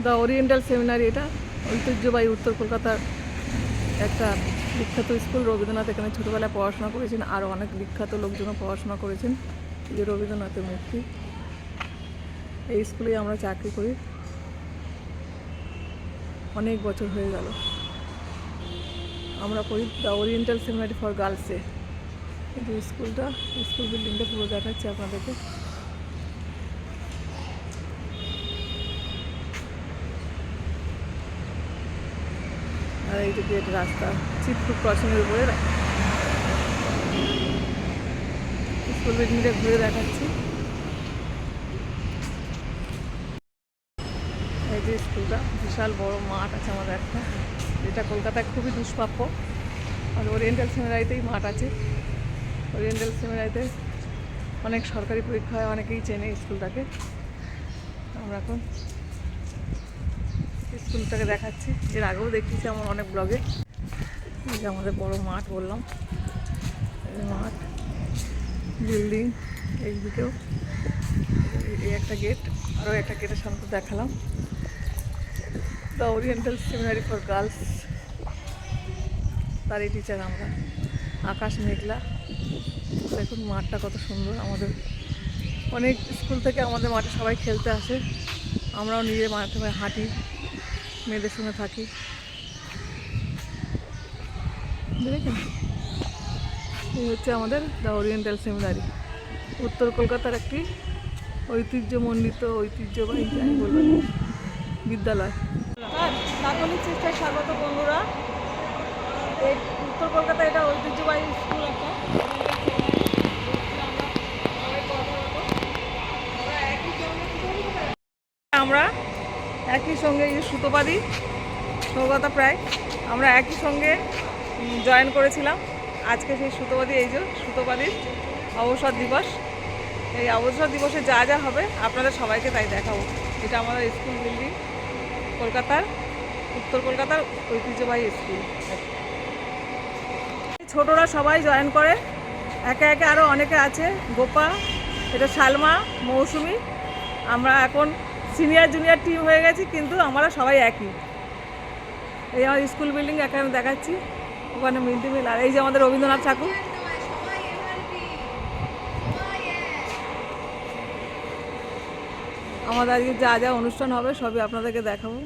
The oriental seminary, এটা ঐতিহ্যবাহী উত্তর কলকাতার একটা বিখ্যাত স্কুল। রবীন্দ্রনাথ এখানে ছোটোবেলায় পড়াশোনা করেছেন, আরও অনেক বিখ্যাত লোকজনও পড়াশোনা করেছেন। এই যে রবীন্দ্রনাথের মূর্তি। এই স্কুলেই আমরা চাকরি করি, অনেক বছর হয়ে গেল। আমরা পড়ি দ্য ওরিয়েন্টাল সেমিনারি ফর গার্লসে। কিন্তু স্কুলটা, স্কুল বিল্ডিংটা পুরো দেখাচ্ছি আপনাদেরকে। আর এই যে গেট, রাস্তা চিৎপুর ক্রসিংয়ের উপরে স্কুল বিল্ডিংটা ঘুরে দেখাচ্ছি। এই যে স্কুলটা, বিশাল বড় মাঠ আছে আমাদের একটা, যেটা কলকাতায় খুবই দুষ্প্রাপ্য। আর ওরিয়েন্টাল সেমিনারিতেই মাঠ আছে। ওরিয়েন্টাল সেমিনারিতে অনেক সরকারি পরীক্ষা হয়, অনেকেই চেনে স্কুলটাকে। আমরা এখন স্কুলটাকে দেখাচ্ছি, এর আগেও দেখিয়েছি আমার অনেক ব্লগে। এই যে আমাদের বড় মাঠ বললাম, এই মাঠ, বিল্ডিং, এইদিকেও এই একটা গেট, আরও একটা গেটের সামনে দেখালাম। The oriental seminary for girls, তারই টিচার আমরা। আকাশ মেঘলা, দেখুন মাঠটা কত সুন্দর। আমাদের অনেক স্কুল থেকে আমাদের মাঠে সবাই খেলতে আসে, আমরাও নিজে মাঠে হাঁটি, মেয়েদের সঙ্গে থাকি। দেখেন, এই হচ্ছে আমাদের দ্য ওরিয়েন্টাল সেমিনারি, উত্তর কলকাতার একটি ঐতিহ্যমণ্ডিত, ঐতিহ্যবাহী যাই বলবেন বিদ্যালয়। কাকলির চেষ্টায় স্বাগত বন্ধুরা। এই উত্তর কলকাতা, এটা ঐতিহ্যবাহী স্কুল একটা। আমরা একই সঙ্গে, এই যে সুতোপাদি সৌগতা প্রায়, আমরা একই সঙ্গে জয়েন করেছিলাম। আজকে সেই সুতোপাদি, এই যে সুতোপাদির অবসর দিবস। এই অবসর দিবসে যা যা হবে আপনাদের সবাইকে তাই দেখাবো। এটা আমাদের স্কুল বিল্ডিং, কলকাতার, উত্তর কলকাতার ঐতিহ্যবাহী স্কুল। ছোটরা সবাই জয়েন করে, একে একে আরও অনেকে আছে। গোপা, এটা সালমা, মৌসুমি। আমরা এখন সিনিয়র জুনিয়র টিম হয়ে গেছি, কিন্তু আমরা সবাই একই। এই আমার স্কুল বিল্ডিং এখানে দেখাচ্ছি, ওখানে মিড ডে মিল। আর এই যে আমাদের রবীন্দ্রনাথ ঠাকুর। আমাদের আজকে যা যা অনুষ্ঠান হবে সবই আপনাদেরকে দেখাবো।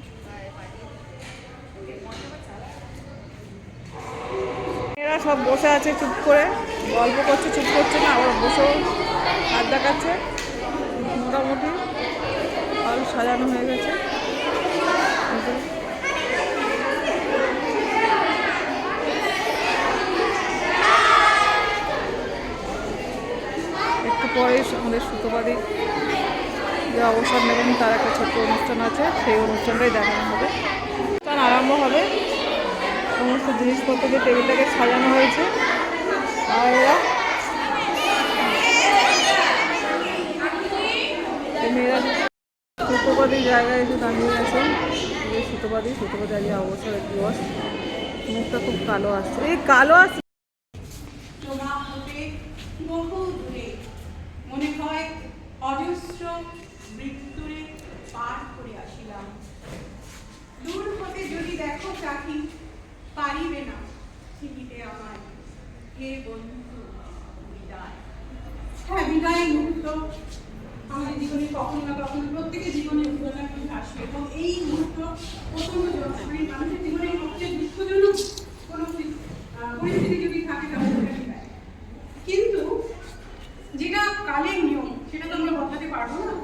এরা সব বসে আছে চুপ করে, গল্প করছে, চুপ করছে না, আবার বসেও হাত দেখাচ্ছে। মোটামুটি হল সাজানো হয়ে গেছে। একটু পরে আমাদের সুতোপাদি যে অবসর নেবেন, তার একটা ছোট্ট অনুষ্ঠান আছে, সেই অনুষ্ঠানটাই দেখানো হবে। অনুষ্ঠান আরম্ভ হবে, সমস্ত জিনিসপত্র দিয়ে টেবিলটাকে সাজানো হয়েছে। আর এরা মেয়েরা সুতোপাদির জায়গায় এসে দাঁড়িয়ে আছে। এই সুতোপাদি আজকে অবসর দিবস। মুখটা খুব কালো আসছে, এই কালো আসছে। মনে হয় অজস্র মৃত্যুরে পার করে আসিলাম। দূর হতে যদি দেখো চাকি, পারিবে না চিনিতে আমার হে বন্ধু বিদায়। হ্যাঁ, বিদায়ের মুহূর্ত আমাদের জীবনে কখনো না কখনো, প্রত্যেকের জীবনে ঘটনা আসবে, এবং এই মুহূর্ত প্রথম জনশরীর মানুষের জীবনে সবচেয়ে দুঃখজনক কোনো পরিস্থিতি যদি থাকে তাহলে সেটা বিদায়। কিন্তু যেটা কালের নিয়ম, সেটা তো আমরা বদলাতে পারবো না।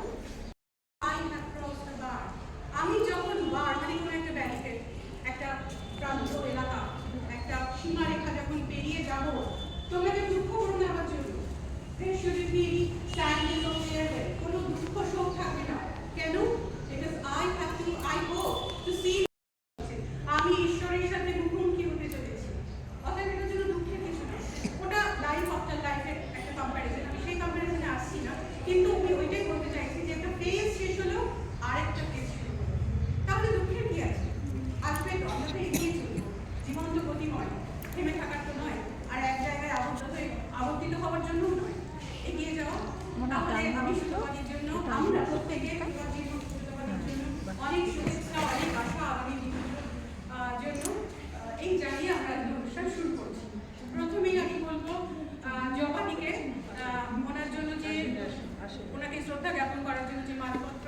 আমি যখন বার, মানে কোনো একটা ব্যাংকের একটা প্রান্ত এলাকা, একটা সীমারেখা যখন পেরিয়ে যাব, তোমাকে দুঃখ করো না আমার জন্য। কোনো দুঃখ শোক থাকবে না। কেন? Because I go to see. আমি ঈশ্বরের সাথে মুখোমুখি হতে চলেছি। অতএব এটার জন্য দুঃখের কিছু না। ওটা লাইফ আফটার লাইফের একটা কম্প্যারিজন, আমি সেই কম্প্যারিজনে আসছি না, কিন্তু আমি ওইটাই বলতে চাইছি যে একটা ফেজ শেষ হলো, আরেকটা ফেজ শুরু হলো। তাহলে দুঃখের কি আছে? আসবে তো, আমরা তো এগিয়ে চলবো। জীবন তো গতিময়, থেমে থাকার তো নয়, আর এক জায়গায় আবদ্ধ হয়ে আবর্তিত হওয়ার জন্যও নয়, এগিয়ে যাওয়া। তাহলে আমি শুধু এই জানিয়ে আমরা আজকে অনুষ্ঠান শুরু করছি। প্রথমেই আমি বলবো জবানিকে ওনার জন্য যে ওনাকে শ্রদ্ধা জ্ঞাপন করার জন্য যে মানপত্র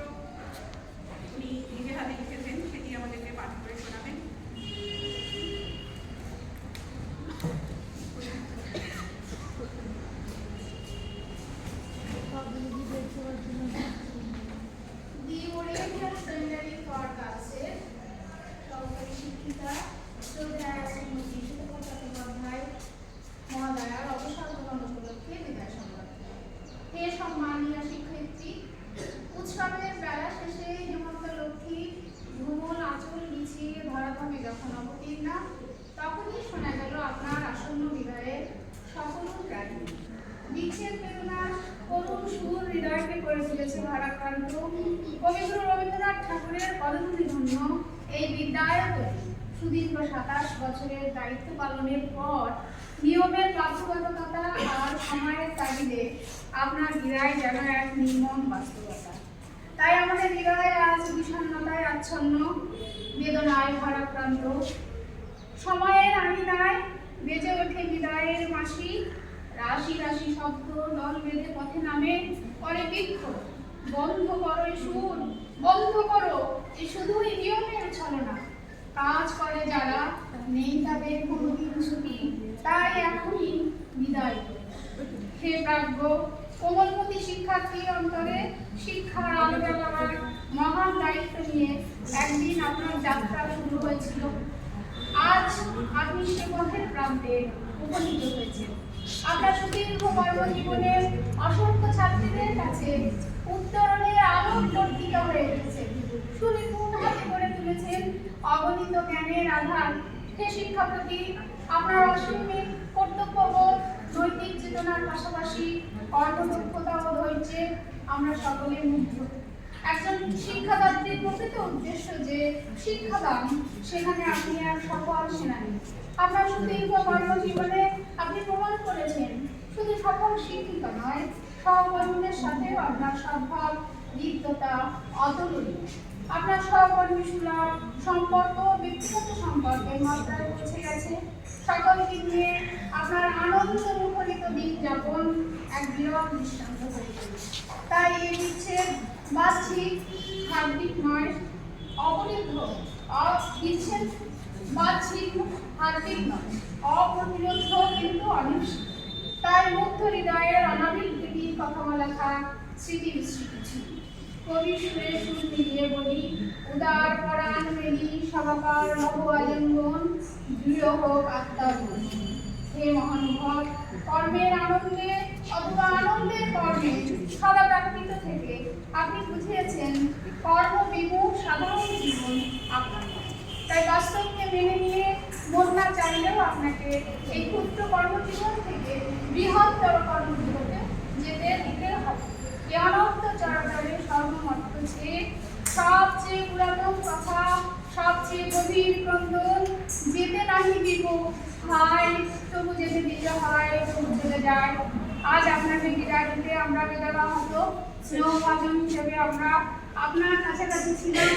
উনি নিজের হাতে লিখেছেন সেটি আমাদেরকে পাঠ করে শোনাবেন। সহকারী শিক্ষিকা শ্রদ্ধেয় চট্টোপাধ্যায় মহাদয়ার অবসর গ্রহণ উপলক্ষে বিদায় সংবাদ। হে সম্মানীয় শিক্ষার্থী, উৎসবের বেলা শেষে হেমন্ত লক্ষ্মী ঘুমল আঁচল বিছিয়ে ধরাধামে যখন অবতীর্ণা, তখনই শোনা গেল আপনার আসন্ন বিদায়ের সকল প্রাণী। বিচ্ছেদ বেদনার করুণ সুর হৃদয়কে করে তুলেছে ভারাক্রান্ত। কবিগুরু রবীন্দ্রনাথ ঠাকুরের পদধূলি ধন্য এই বিদ্যায়তনে সুদীর্ঘ 27 বছরের দায়িত্ব পালনের পর নিয়মের বাধ্যবাধকতা আর সময়ের তাগিদে আপনার বিদায় যেন এক নির্মম বাস্তবতা। তাই আমাদের হৃদয় আজ বিষণ্ণতায় আচ্ছন্ন, বেদনায় ভারাক্রান্ত। সময়ের আঙিনায় বেজে ওঠে বিদায়ের মাসি, রাশি রাশি শব্দ দল বেঁধে পথে নামে, করে বিক্ষোভ। বন্ধ করো এই সুর, বন্ধ করো, এ শুধুই নিয়মের ছলনা। কাজ করে যারা, নেই তাদের কোনোদিন ছুটি, তাই এখনই বিদায়। হে প্রাজ্ঞ কোমলমতি শিক্ষার্থী অন্তরে শিক্ষার আলো জ্বালাবার মহান দায়িত্ব নিয়ে একদিন আপনার যাত্রা শুরু হয়েছিল। আজ আপনি সে পথের প্রান্তে উপনীত হয়েছেন। আপনার সুদীর্ঘ কর্মজীবনের অসংখ্য ছাত্রীদের কাছে উত্তরণের আলোক বর্তিকা হয়ে উঠেছে। সুনিপুণ হাতে গড়ে তুলেছেন অগণিত জ্ঞানের আধার। হে শিক্ষাপ্রতি আপনার অসীমিত কর্তব্যবোধ, নৈতিক চেতনার পাশাপাশি কর্মদক্ষতা ও ধৈর্যে আমরা সকলে মুগ্ধ। একজন শিক্ষাদাত্রীর প্রকৃত উদ্দেশ্য যে শিক্ষাদান, সেখানে আপনি এক সফল সেনানী। আপনার সুদীর্ঘ কর্মজীবনে আপনি প্রমাণ করেছেন শুধু সফল শিক্ষিকা নয়, সহকর্মীদের সাথেও আপনার সদ্ভাব, হৃদ্যতা অতুলনীয়। আপনার সহকর্মী সুলভ সম্পর্ক ব্যক্তিগত সম্পর্কের মাত্রায় পৌঁছে গেছে। সকলকে নিয়ে আপনার আনন্দ মুখরিত দিন যাপন এক বিরল দৃষ্টান্ত হয়েছে। তাই এই বিচ্ছেদ বাহ্যিক হার্দিক নয়, অবরুদ্ধ বিচ্ছেদ বাহ্যিক হার্দিক নয়, অপ্রতিরোধ কিন্তু অনিশ্চিত। তাই মুগ্ধ হৃদয়ের অনাবিল প্রীতির কথা বলা থাক স্মৃতি বিস্মৃতি ছিল। কবি সুরে সুর মিলিয়ে বলি, উদার পরাণ মেলি সবাকার নব আলিঙ্গন, দৃঢ় হোক আত্মার মন। হে মহানুভব, কর্মের আনন্দে অথবা আনন্দের কর্মে সদা প্রাকৃত থেকে আপনি বুঝিয়েছেন কর্মবিমুখ সাধারণ জীবন আপনার। তাই বাস্তবকে মেনে নিয়ে মন না চাইলেও আপনাকে এই ক্ষুদ্র কর্মজীবন থেকে বৃহত্তর কর্মজীবনে যেতে দিতে হবে। এই অনন্ত চরাচরে সর্বমত্ত যে সবচেয়ে পুরাতন কথা, সবচেয়ে গভীর ক্রন্দন, যেতে নাহি দিব হায়, তবু যেতে দিতে হয়, তবু চলে যায়। আজ আপনাকে বিদায় দিতে আমরা বেদনা হতো। স্নেহভাজন হিসেবে আমরা আপনার কাছাকাছি ছিলাম।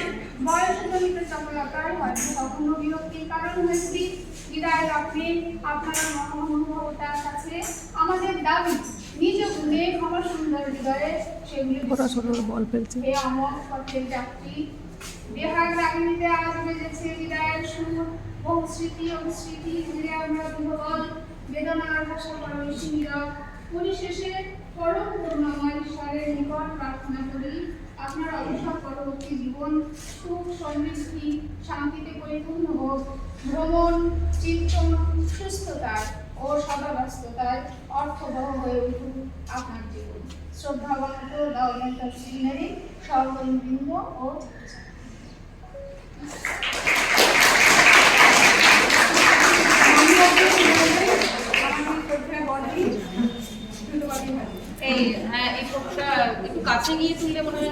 বয়সজনিত চপলতায় হয়তো কখনো বিরক্তির কারণ হয়েছি। বিদায় লগ্নে আপনার মহানুভবতার কাছে আমাদের দাবি, নিজ গুণে ক্ষমা সুন্দর হৃদয়ে সেগুলি বল ফেলছে। হে অমর পথের যাত্রী, বেহাগ রাগিনীতে আজ বেজেছে বিদায়ের সুর। বহু স্মৃতি অনুস্মৃতি ঘিরে আমরা বিহবল, বেদনার ভাষা পরবেশী নীরব। পরিশেষে পরম করুণাময় ঈশ্বরের নিকট প্রার্থনা করি আপনার অবসর পরবর্তী জীবন সুখ সমৃদ্ধি শান্তিতে পরিপূর্ণ হোক। ভ্রমণ চিন্তন সুস্থতায় ও সদাব্যস্ততায় অর্থবহ হয়ে উঠুক আপনার জীবন। শ্রদ্ধাবন্ত গভর্নমেন্ট অফ সেমিনারি সহকর্মীবৃন্দ ও এই ফটোটা একটু কাছে গিয়ে তুললে মনে হয়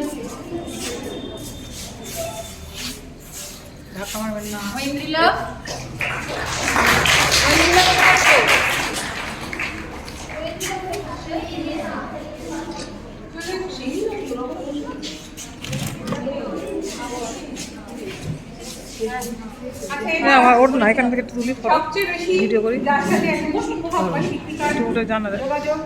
ধাক্কা মারবেন না। ঐন্দ্রিলা আচ্ছা, হ্যাঁ আমার ওর না এখান থেকে একটু তুলি ফটো সবচেয়ে বেশি ভিডিও করি। যার সাথে একদম শিক্ষক বা শিক্ষিকার একটু জানা যায়। যোগাযোগ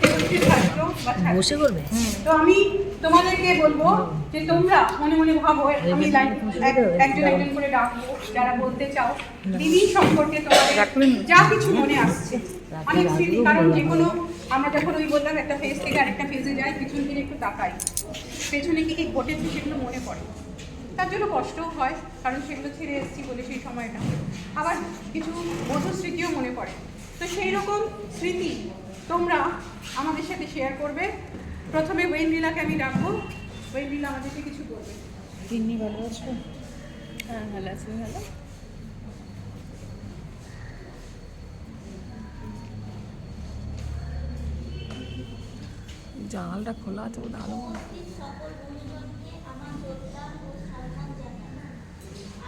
সে হচ্ছে ছাত্র বা ছাত্রী। বসে করবে তো আমি তোমাদেরকে বলবো যে তোমরা মনে মনে ভাবো আমি একজন একজন করে ডাকবো যারা বলতে চাও দিদি সম্পর্কে তোমাদের যা কিছু মনে আসছে। অনেক স্মৃতি, কারণ যে কোনো আমরা যখন ওই বললাম একটা ফেজ থেকে আরেকটা ফেজে যাই, পিছন থেকে একটু তাকাই, পেছনে কি কি ঘটেছে সেগুলো মনে পড়ে। তার জন্য কষ্টও হয়, কারণ সেগুলো ছেড়ে এসেছি বলে সেই সময়টা। আবার কিছু মধুর স্মৃতিও মনে পড়ে। তো সেই রকম স্মৃতি তোমরা আমাদের সাথে শেয়ার করবে। প্রথমে ওয়েন্দ্রিলাকে আমি ডাকবো। ওয়েন্দ্রিলা আমাদেরকে কিছু বলবে। তিন্নি ভালো আছো? হ্যাঁ ভালো আছি। ভালো জানালাটা খোলা আছে বলে আলো সকল গুরুজনকে আমার যোগদান ও সম্মান জানাই।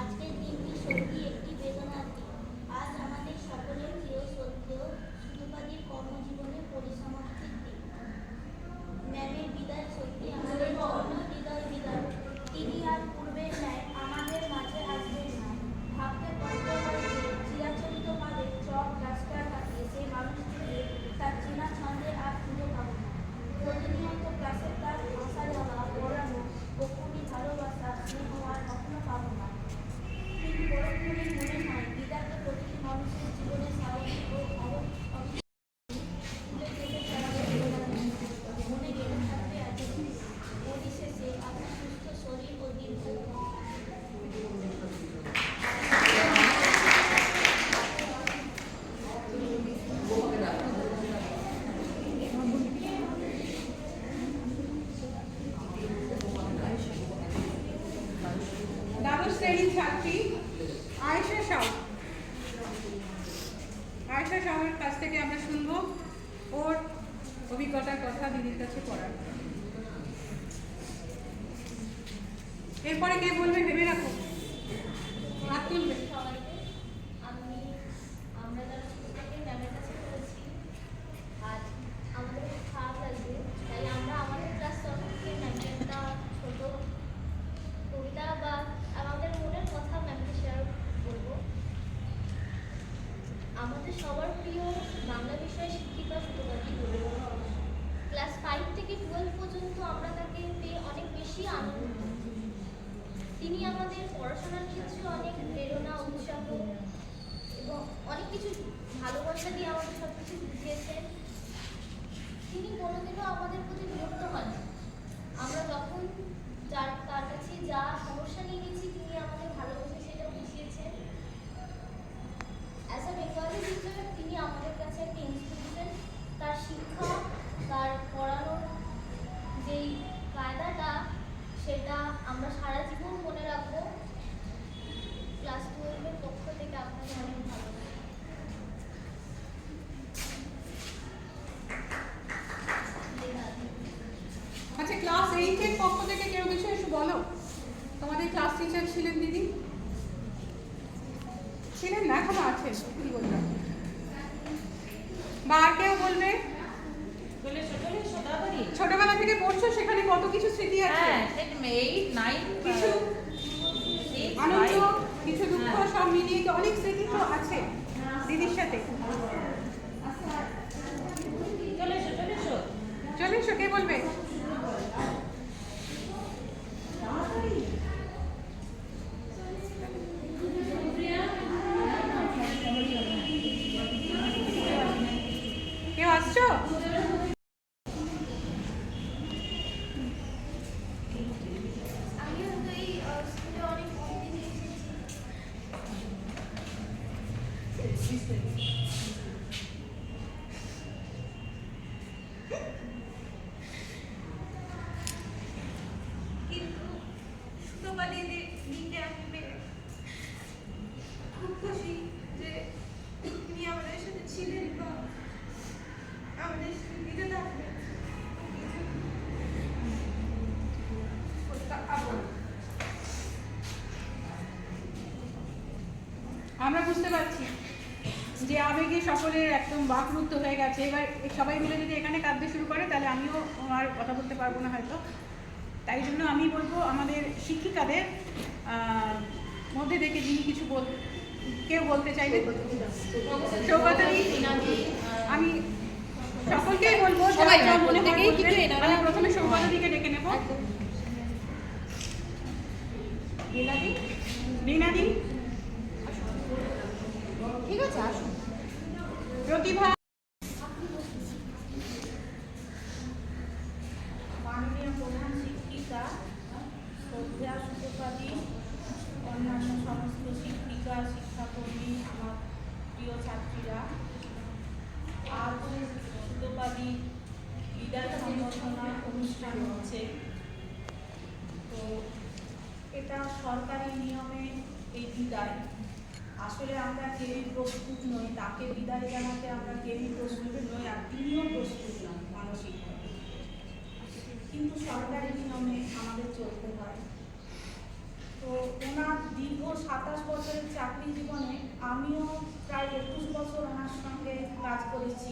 আজকের দিনটি সত্যি একটি বেদনার দিন। আজ আমাদের সকলের প্রিয় শ্রদ্ধেয় সুতপাদির কর্মজীবনের পরিসমাপ্তির দিন। ম্যামের বিদায় সত্যি আমাদের জন্য হৃদয় বিদায়। তিনি আর পূর্বের ন্যায় আমাদের মাঝে আসবেন না। ভাবতে কষ্ট হয় যে চিরাচরিত ভাবে চক ডাস্টার কাটিয়ে সেই মানুষটিকে তার চেনা ছন্দে আর খুঁজে পাবো না। প্রতিনিয়ত ক্লাসে তার ভাষা যাওয়া পড়ানো ও খুবই ভালোবাসা স্নেহ আর কখনো পাবো না। তিনি পরক্ষণেই মনে হয় দিদাকে প্রতিটি মানুষের জীবনে স্বাভাবিক ও তুলে যেতে চাওয়া মনে গেলে থাকবে আছে। পরিশেষে আপনার সুস্থ শরীর ও দীর্ঘ দ্বাদশ শ্রেণীর ছাত্রী আয়েশা শাহ। আয়েশা শাহের কাছ থেকে আমরা শুনবো ওর অভিজ্ঞতার কথা দিদির কাছে পড়ার। এরপরে কে বলবে ভেবে রাখো, হাত তুলবে। সবাইকে আমরা যারা ছোটকে ম্যামের কাছে পড়েছি, আর আমাদের খুব খারাপ লাগবে, তাই আমরা আমাদের ক্লাস সম্পর্কে ম্যামকে একটা ছোট কবিতা বা আমাদের মনের কথা ম্যামকে শেয়ার করবো। আমাদের সবার প্রিয় বাংলা বিষয় শিক্ষিকা সুতপাদি বলব। ক্লাস 5 থেকে 12 পর্যন্ত আমরা তাকে পেয়ে অনেক বেশি আনন্দিত। তিনি আমাদের পড়াশোনার ক্ষেত্রে অনেক প্রেরণা, উৎসাহ এবং অনেক কিছু ভালোবাসা দিয়ে আমাদের সব কিছু বুঝিয়েছেন। তিনি কোনোদিনও আমাদের প্রতি বিরক্ত হন। আমরা যখন তার কাছে যা সমস্যা নিয়ে গেছি তিনি আমাদের ভালোবেসে সেটা বুঝিয়েছেন। অ্যাজ আ বেঙ্গলি টিচার তিনি আমাদের কাছে একটা ইনস্টিটিউশন। তার শিক্ষা, তার পড়ানোর যেই কায়দাটা, সেটা আমরা সারা জীবন মনে রাখবো। ক্লাস 12-এর পক্ষ থেকে আপনাকে অনেক ভালো। আচ্ছা, ক্লাস 8-এর পক্ষ থেকে কেউ কিছু এসে বলো। তোমাদের ক্লাস টিচার ছিলেন দিদি? ছিলেন না, এখনো আছে? কি বললাম? বা আর কেউ বলবে? ছোটবেলা থেকে পড়ছো, সেখানে কত কিছু স্মৃতি আছে। কিছু আনন্দ, কিছু দুঃখ, সব মিলিয়ে তো অনেক স্মৃতি তো আছে দিদির সাথে। চলে এসো, কে বলবে? কেউ আসছো? আমি হয়তো এই স্কুলে অনেক কম দিন এসেছি। কিন্তু সুতপা দিদিকে আমি পেয়ে খুব খুশি যে তিনি আমাদের সাথে ছিলেন বা আমাদের স্মৃতিতে থাকবেন। আমরা বুঝতে পারছি যে আবেগে সকলের একদম বাকরুদ্ধ হয়ে গেছে। এবার সবাই মিলে যদি এখানে কাঁদতে শুরু করে তাহলে আমিও আর কথা বলতে পারবো না হয়তো। তাই জন্য আমি বলবো আমাদের শিক্ষিকাদের মধ্যে দেখে যিনি কিছু কেউ বলতে চাইবে? সৌগতাদি, আমি সকলকেই বলবো, সবাই যারা না, মনে হয় প্রত্যেকেই বলবেন। কিন্তু এনারা- আমি প্রথমে সৌগতাদিকে ডেকে নেব। লীনাদি, ঠিক আছে, আসুন। প্রতিভা, মাননীয় প্রধান শিক্ষিকা, শ্রদ্ধেয়া সুতোপাদি, অন্যান্য সমস্ত শিক্ষিকা, শিক্ষাকর্মী, আমার প্রিয় ছাত্রীরা, আজ সুতোপাদি বিদায় সংবর্ধনা অনুষ্ঠান হচ্ছে। তো এটা সরকারি নিয়মে এই বিদায়, আসলে আমরা কেউই প্রস্তুত নই, তাকে বিদায় জানাতে আমরা কেউই প্রস্তুত নই, আর তিনিও প্রস্তুত নন মানসিকভাবে, কিন্তু সরকারি নিয়মে আমাদের চলতে হয়। তো ওনার দীর্ঘ 27 বছরের চাকরি জীবনে আমিও প্রায় 21 বছর ওনার সঙ্গে কাজ করেছি।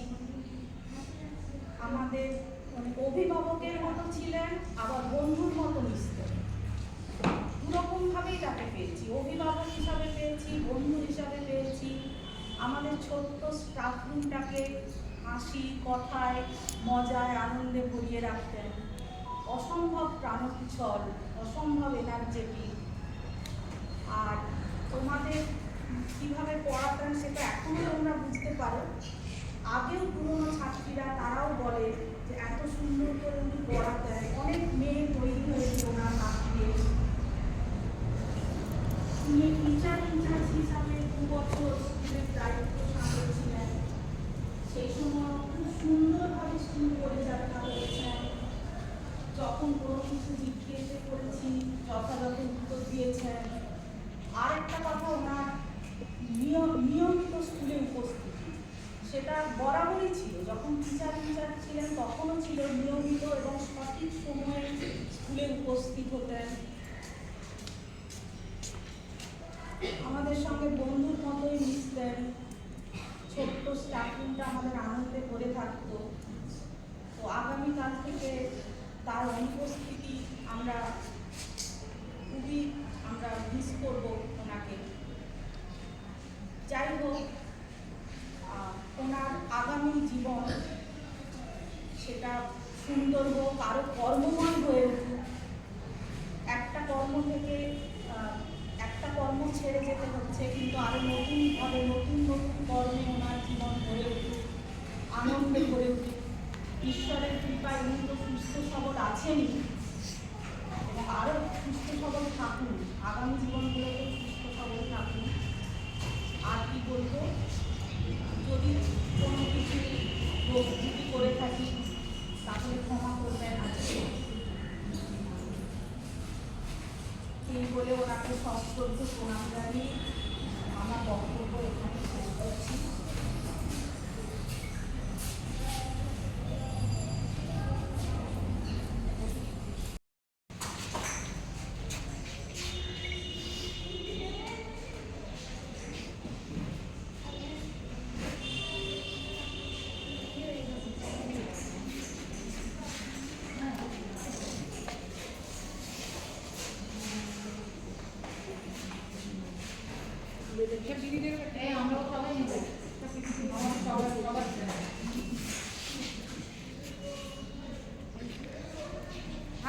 আমাদের মানে অভিভাবকের মতো ছিলেন, আবার বন্ধুর মতো মিশতেন। দুরকমভাবেই তাকে পেয়েছি, অভিভাবক হিসাবে পেয়েছি, বন্ধু হিসাবে পেয়েছি। আমাদের ছোট্ট স্টাফ রুমটাকে হাসি, কথায়, মজায়, আনন্দে ভরিয়ে রাখতেন। অসম্ভব প্রাণোচ্ছল, অসম্ভব এনার্জেটিক। আর তোমাদের কীভাবে পড়াতেন সেটা এখনও তোমরা বুঝতে পারো। আগেও পুরনো ছাত্রীরা তারাও বলে যে এত সুন্দর করে উনি পড়াতেন। অনেক মেয়ে তৈরি হয়েছে ওনার হাত দিয়ে। উনি টিচার ইনচার্জ হিসাবে 2 বছর স্কুলের দায়িত্ব সামলেছিলেন। সেই সময় খুব সুন্দরভাবে স্কুল পরিচালনা করেছেন। যখন কোনো কিছু জিজ্ঞেস করেছি যথাযথ উত্তর দিয়েছেন। আর একটা কথা, ওনার নিয়মিত স্কুলে উপস্থিতি, সেটা বরাবরই ছিল। যখন টিচার ইনচার্জ ছিলেন তখনও ছিল, নিয়মিত এবং সঠিক সময়ে স্কুলে উপস্থিত হতেন। আমাদের সঙ্গে বন্ধুর মতোই মিশতেন। ছোট্ট স্টাফ রুমটা আমাদের আনন্দে ভরে থাকতো। তো আগামীকাল থেকে তার অনুপস্থিতি আমরা খুবই মিস করব ওনাকে। যাই হোক, ওনার আগামী জীবন সেটা সুন্দর হোক, আরও কর্মময় হয়ে উঠুক। একটা কর্ম থেকে একটা কর্ম ছেড়ে যেতে হচ্ছে, কিন্তু আরও নতুনভাবে নতুন নতুন কর্মে ওনার জীবন ভরে উঠুক, আনন্দে ভরে উঠুক। ঈশ্বরের কৃপায় উনি তো সুস্থ সবল আছেনই, এবং আরও সুস্থ সবল থাকুন, আগামী জীবনগুলোতে সুস্থ সবল থাকুন। আর কি বলবো, যদি কোনো কিছু দোষ ত্রুটি করে থাকি তাহলে ক্ষমা করবেন। এই বলে ওনাকে সশ্রদ্ধ প্রণাম জানিয়ে আমার বক্তব্য এখানে শেষ করছি।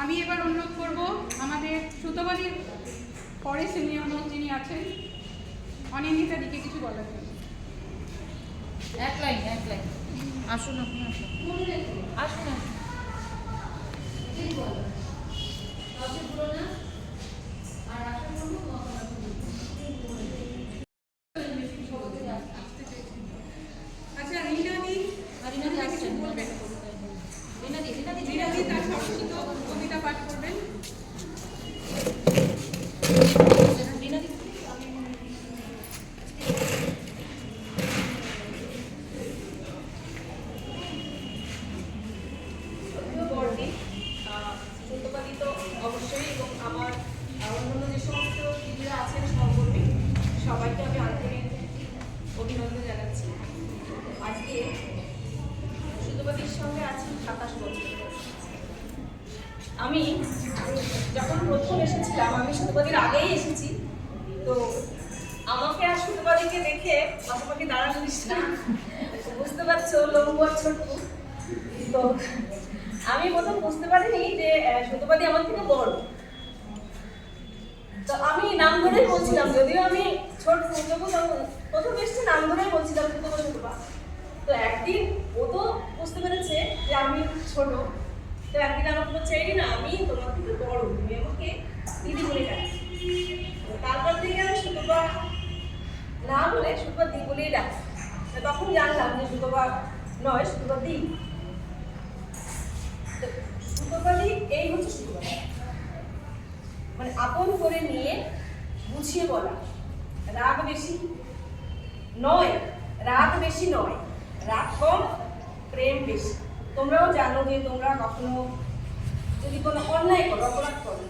আমি এবার অনুরোধ করব আমাদের সুতোবাদীর পরে সিনিয়র মোস্ট যিনি আছেন অনিন্দিতা দিকে কিছু বলার জন্য। এক লাইন আসুন, আপনি আসুন, আসুন আসুন। আচ্ছা, রিনাদি, রিনাদি কিছু আসছেন, বলবেন? রিনাদি রিনাদি তার স্বরচিত কবিতা পাঠ করবেন। রিনাদি পর্বে সত্যবাদী তো অবশ্যই, এবং আমার অন্যান্য যে সমস্ত দিদিরা আছেন সহকর্মী, সবাইকে আমি আন্তরিক অভিনন্দন জানাচ্ছি। আজকে সত্যবাদীর সঙ্গে আছি 27 বছর। আমি যখন প্রথম এসেছিলাম, আমি সত্যবাদীর আগেই এসেছি, তো আমাকে আর সুতোবাদীকে দেখে পাশাপাশি দাঁড়ানোস না, বুঝতে পারছো লম্বু আর ছোট। তো আমি প্রথম বুঝতে পারিনি যে সুতোবাদী আমার থেকে বড়। তো আমি নাম ধরেই বলছিলাম, যদিও আমি ছোট প্রথম এসছে নাম ধরেই বলছিলাম সুতোবা। তো একদিন ও তো বুঝতে পেরেছে যে আমি ছোট। তো একদিন আমাকে বলছে, এই না আমি তোমার থেকে বড়, তুমি আমাকে দিদি বলে ডাকছি। তারপর থেকে আমি সুতোবা না বলে সুতোবা দি বলেই ডাকছি। তখন জানলাম যে সুতোবা নয়, সুতোবা দি। সুতোবা দি এই হচ্ছে সুতোবা, মানে আপন করে নিয়ে বুঝিয়ে বলা। রাগ বেশি নয়, রাগ বেশি নয়, রাগ কম, প্রেম বেশি। তোমরাও জানো যে তোমরা কখনো যদি কোনো অন্যায় করো, অপরাধ করো,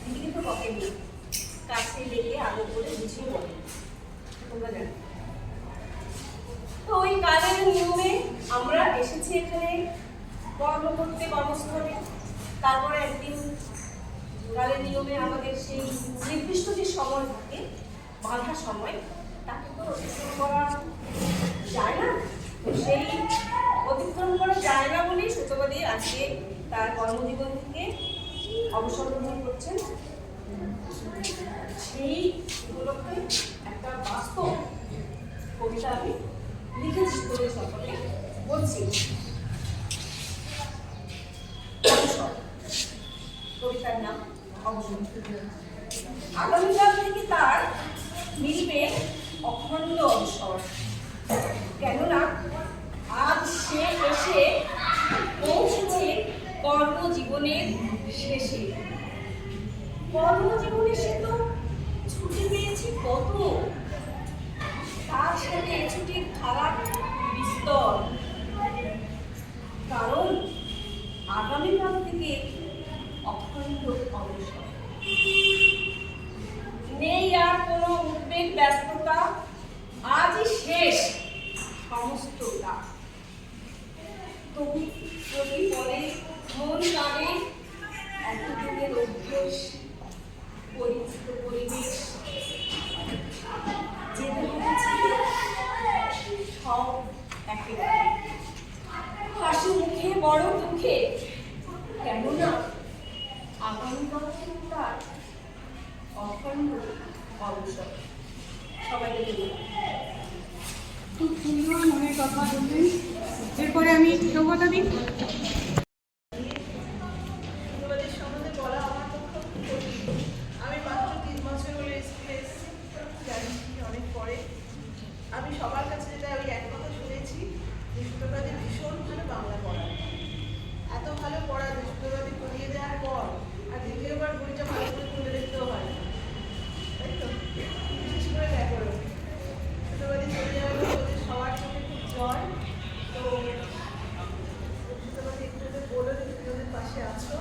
দিদি কিন্তু কখনো কাছে লেগে আগে করে বুঝিয়ে বলে, তোমরা জানো। তো ওই কাজের নিয়মে আমরা এসেছি এখানে কর্ম করতে, কর্মস্থলে। তারপরে একদিন কালের নিয়মে আমাদের সেই নির্দিষ্ট যে সময় থাকে, বাঁধা সময়, তাকে তো অতিক্রম করা যায় না। তো সেই অতিক্রম করা যায় না বলেই সুতোবাদী আজকে তার কর্মজীবন থেকে অবসর গ্রহণ করছেন। সেই উপলক্ষে একটা বাস্তব কবিতা আমি লিখেছি, তোমাদের সম্পর্কে বলছি। কবিতার নাম অবসর। আগামীকাল থেকে তার মিলবে অখণ্ড অবসর, কেননা আজ সে এসে পৌঁছেছে কর্মজীবনের শেষে। কর্মজীবনে সে তো ছুটি পেয়েছে কত, তার সাথে ছুটির খারাপ বিস্তর। কারণ আগামীকাল থেকে অখণ্ড অবসর, নেই আর কোনো উদ্বেগ ব্যস্ততা, আজই শেষ সমস্তটা। তবু যদি পরে মন কানে এতদিনের অভ্যেস, পরিচিত পরিবেশ, যেতে হয়েছিল সব একেবারে হাসি মুখে বড় দুঃখে, কেননা আগামীকাল থেকে তার অখণ্ড অবসর। সবাইকে ধন্যবাদ। খুব সুন্দর মনের কথা বললেন। এরপরে আমি সৌগতা দিই। সুতোবাদীর সম্বন্ধে বলা আমার পক্ষে খুব কঠিন। আমি মাত্র 3 বছর হলে স্কুলে এসেছি, জানি অনেক পরে। আমি সবার কাছে যেটা আমি এক কথা শুনেছি যে সুতোবাদী ভীষণ ভালো বাংলা পড়ায়, এত ভালো পড়া যে সুতোবাদী পড়িয়ে দেওয়ার পর আর দ্বিতীয়বার বইটা ভালো করে খুলে দেখতেও হয় না, তাই তো? বিশেষ করে ব্যাকরণ। সুতোবাদী চলে যাওয়ার পর ওদের সবার সাথে খুব জয়। তো সুতোবাদী একটু বলো যে সুতোবাদীর পাশে আছো।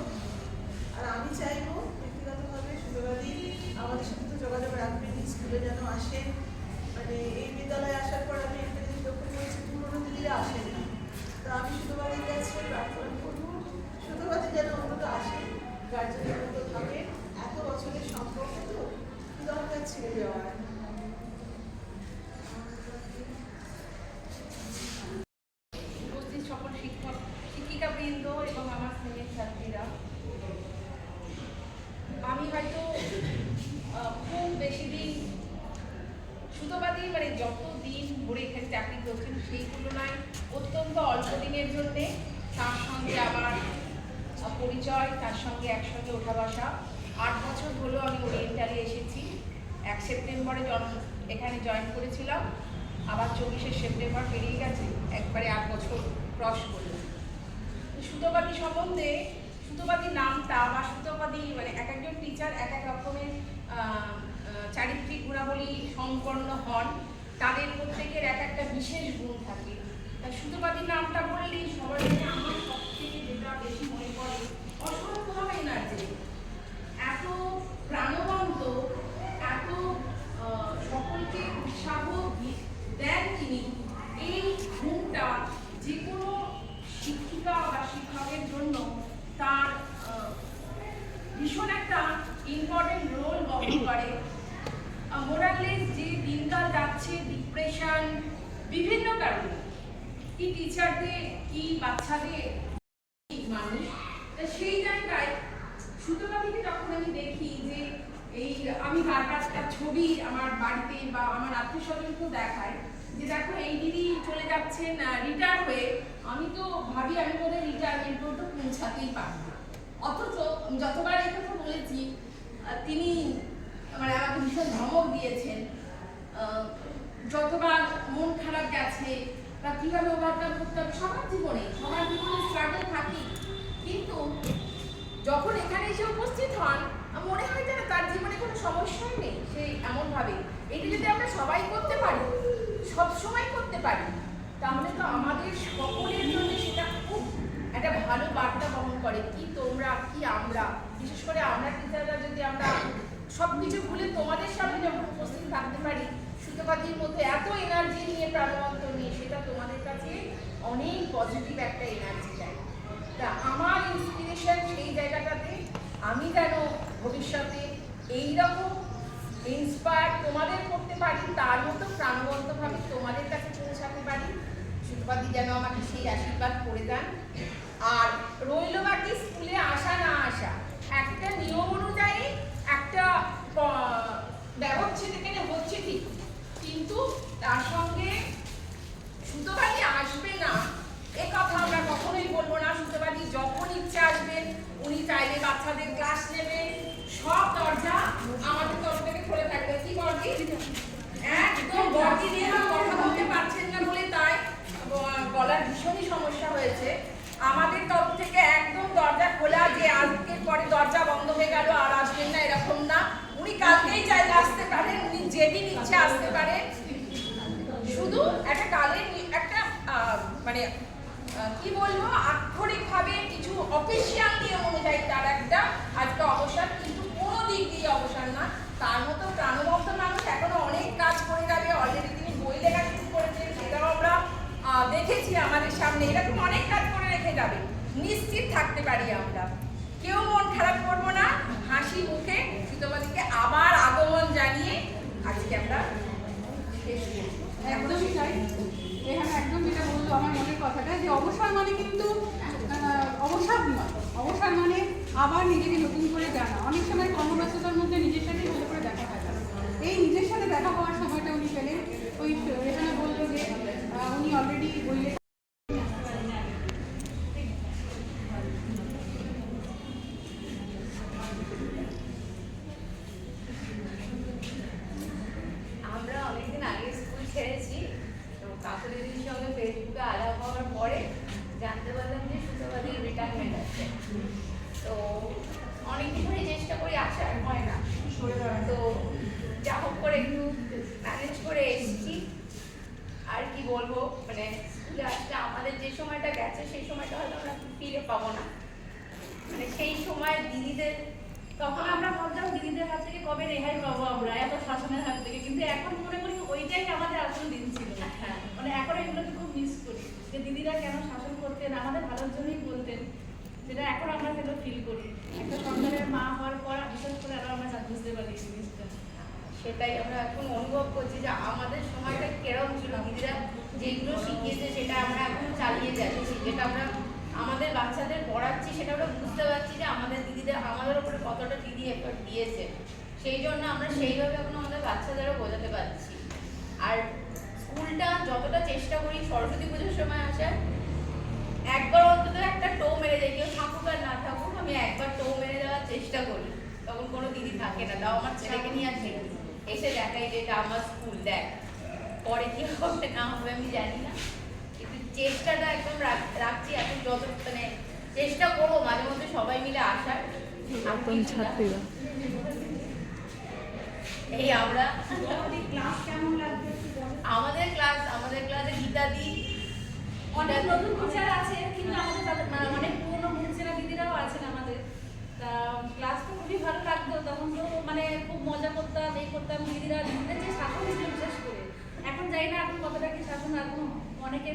আর আমি চাইবো ব্যক্তিগতভাবে সুতোবাদী আমাদের সাথে তো যোগাযোগ রাখবেন, স্কুলে যেন আসেন। মানে এই বিদ্যালয়ে আসার পর আমি একটা জিনিস লক্ষ্য করেছি, পুরোনো দিদিরা আসেন না। তো আমি সুতোবাদীর কাছে প্রার্থনা করবো সুতোবাদী যেন অন্তত আসেন, গার্জেনের মতো থাকে। এত বছরের সম্পর্ক তো দরকার ছেড়ে দেওয়ার। উপস্থিত সকল শিক্ষক শিক্ষিকাবৃন্দ এবং আমার স্নেহের ছাত্রীরা, আমি হয়তো খুব বেশি দিন সুতোবাদী মানে যত দিন ধরে এখানে চাকরি করছেন সেই তুলনায় অত্যন্ত অল্প দিনের জন্যে তার সঙ্গে আমার পরিচয়, তার সঙ্গে একসঙ্গে ওঠা বসা। 8 বছর হলো আমি ওরিয়েন্টালে এসেছি। 1 সেপ্টেম্বরে এখানে জয়েন করেছিলাম, আবার 24শে সেপ্টেম্বর পেরিয়ে গেছে, একবারে 8 বছর ক্রস করলাম। সুতোবাদী সম্বন্ধে, সুতোবাদী নামটা বা সুতোবাদী মানে এক একজন টিচার এক এক রকমের চারিত্রিক গুণাবলী সম্পন্ন হন, তাদের প্রত্যেকের এক একটা বিশেষ গুণ থাকে। তাই সুতোবাদী নামটা বললেই সবার কাছে আমার সব থেকে যেটা বেশি মনে পড়ে, অসম্ভব এনার্জি, এত প্রাণবন্ত, এত সকলকে উৎসাহ দেন তিনি। এই গুণটা যে কোনো শিক্ষিকা বা শিক্ষকের জন্য তার ভীষণ একটা ইম্পর্টেন্ট রোল বহন করে। মোরালেস যে দিন যাচ্ছে, ডিপ্রেশন, বিভিন্ন কারণে, কি টিচারদের কি বাচ্চাদের কি মানুষ। তা সেই জায়গায় সুতোপাদিকে যখন আমি দেখি যে এই আমি বারবার একটা ছবি আমার বাড়িতে বা আমার আত্মীয় স্বজনকেও দেখাই যে দেখো এই দিদি চলে যাচ্ছেন রিটায়ার হয়ে, আমি তো ভাবি আমি বোধহয় রিটায়ারমেন্ট পর্যন্ত পৌঁছাতেই পারবো না। অথচ যতবার এই কথা বলেছি তিনি মানে আমাকে ভীষণ ধমক দিয়েছেন। যতবার মন খারাপ গেছে বা কীভাবে ওভারকাম করতে হবে, সবার জীবনে স্ট্রাগল থাকি, কিন্তু যখন এখানে এসে উপস্থিত হন মনে হয় যেন তার জীবনে কোনো সমস্যাই নেই। সেই এমনভাবে এটা যদি আমরা সবাই করতে পারি, সব সময় করতে পারি, তাহলে তো আমাদের সকলের জন্য সেটা খুব একটা ভালো বার্তা বহন করে। কি তোমরা কি আমরা, বিশেষ করে আমরা টিচাররা যদি আমরা সব কিছু ভুলে তোমাদের সামনে যখন উপস্থিত থাকতে পারি সুতোপাদির মধ্যে এত এনার্জি নিয়ে, প্রাণবন্ত নিয়ে, সেটা তোমাদের কাছে অনেক পজিটিভ একটা এনার্জি দেয়। তা আমার ইন্সপিরেশন সেই জায়গাটাতে, আমি যেন ভবিষ্যতে এইরকম ইন্সপায়ার তোমাদের করতে পারি, তার মতো প্রাণবন্তভাবে তোমাদের কাছে পৌঁছাতে পারি। সুতোপাদি যেন আমাকে সেই আশীর্বাদ করে দেন। আর রইল বাকি স্কুলে আসা না আসা, একটা নিয়ম অনুযায়ী একটা ব্যবচ্ছেদ এখানে হচ্ছে ঠিক, কিন্তু তার সঙ্গে সুতোপাদি আসবে না এ কথা আমরা কখনোই বলবো না। সুতোপাদি যখন ইচ্ছা আসবেন, উনি চাইলে বাচ্চাদের ক্লাস নেবেন, সব দরজা আমাদের তরফ থেকে খোলা থাকবে। কি বর্দি? একদম বর্দি দিয়ে কথা বলতে পারছেন না বলে তাই গলার ভীষণই সমস্যা হয়েছে। আমাদের তরফ থেকে একদম দরজা খোলা, যে আজকের পরে দরজা বন্ধ হয়ে গেল আর আসবেন না এরকম না। উনি কালকেই চাইলে আসতে পারেন, উনি যেদিন ইচ্ছে আসতে পারেন। শুধু একটা কালের একটা মানে কি বলবো, আক্ষরিকভাবে কিছু অফিসিয়াল নিয়ম অনুযায়ী তার একটা আজকে অবসর, কিন্তু কোনো দিক দিয়ে অবসর না। তার মতো প্রাণবন্ত মানুষ এখনো অনেক কাজ করে যাবে। অলরেডি তিনি বই লেখা শুরু করেছেন, সেটাও আমরা দেখেছি আমাদের সামনে। এরকম অনেক কাজ করে রেখে যাবে, নিশ্চিত থাকতে পারি আমরা। কেউ মন খারাপ করবো না, হাসি মুখে সুতোপাদিকে আবার আগমন জানিয়ে আজকে আমরা শেষ করবো। একদমই তাই। এখানে একদম যেটা বললো আমার মনের কথাটা, যে অবসর মানে কিন্তু অবসাদ নয়। অবসর মানে আবার নিজেকে নতুন করে জানা। অনেক সময় কর্মব্যস্ততার মধ্যে নিজের সাথে ভালো করে দেখা হয় না। এই নিজের সাথে দেখা হওয়ার সময়টা উনি পেলেন। ওই এখানে বললো যে উনি অলরেডি বই লেখা আমরা অনেকদিন আগে স্কুল ছেড়েছি, তো কাকু দিদির সঙ্গে ফেসবুকে আলাপ হওয়ার পরে জানতে পারলাম যে সুতোপাদির রিটায়ারমেন্ট আছে। তো অনেকদিন ধরে চেষ্টা করি, আসার হয় না। তো যা হোক করে একটু ম্যানেজ করে এসেছি। আর কি বলবো, মানে স্কুলে আসলে আমাদের যে সময়টা গেছে সেই সময়টা হয়তো আমরা ফিরে পাবো না। মানে সেই সময় দিদিদের, তখন আমরা ভাবতাম দিদিদের হাত থেকে কবে রেহাই পাবো আমরা, এত শাসনের হাত থেকে। কিন্তু এখন মনে করি ওইটাই আমাদের আসল দিন ছিল। মানে এখন এগুলোকে খুব মিস করি, যে দিদিরা কেন শাসন করতেন, আমাদের ভালোর জন্যই বলতেন, যেটা এখন আমরা সেটা ফিল করি। একটা সন্তানের মা হওয়ার পর বিশেষ করে আরো আমরা বুঝতে পারি এই জিনিসটা। সেটাই আমরা এখন অনুভব করছি যে আমাদের সময়টা কেরম ছিল, দিদিরা যেগুলো শিখিয়েছে সেটা আমরা এখন চালিয়ে যাচ্ছি, যেটা আমরা আমাদের বাচ্চাদের পড়াচ্ছি সেটা আমরা বুঝতে পারছি যে আমাদের দিদিদের আমাদের উপরে কতটা দিদি এফর্ট দিয়েছে। সেই জন্য আমরা সেইভাবে এখন আমাদের বাচ্চাদেরও বোঝাতে পারছি। আর স্কুলটা যতটা চেষ্টা করি সরস্বতী পুজোর সময় আসার, একবার অন্তত একটা টো মেরে যাই, কেউ থাকুক আর না থাকুক, আমি একবার টো মেরে দেওয়ার চেষ্টা করি। তখন কোনো দিদি থাকে না, তাও আমার ছেলেকে নিয়ে আসে, এসে দেখাই যে এটা আমার স্কুল, দেখ। পরে কি হবে না হবে আমি জানি না, কিন্তু চেষ্টাটা একদম রাখছি। এখন যত মানে চেষ্টা করবো মাঝে মধ্যে সবাই মিলে আসার। এই আমরা ক্লাস কেমন লাগবে? আমাদের ক্লাসে গীতা দি, অনেক নতুন টিচার আছে, কিন্তু আমাদের অনেক পুরনো মুখছেনা দিদিরাও আছেন আমাদের। তা ক্লাস তো খুবই ভালো লাগতো, তখন তো মানে খুব মজা করতাম, এই করতাম। দিদিদের যে শাসন ছিল বিশেষ করে, এখন যাই না এখন কতটা কি শাসন এখন অনেকে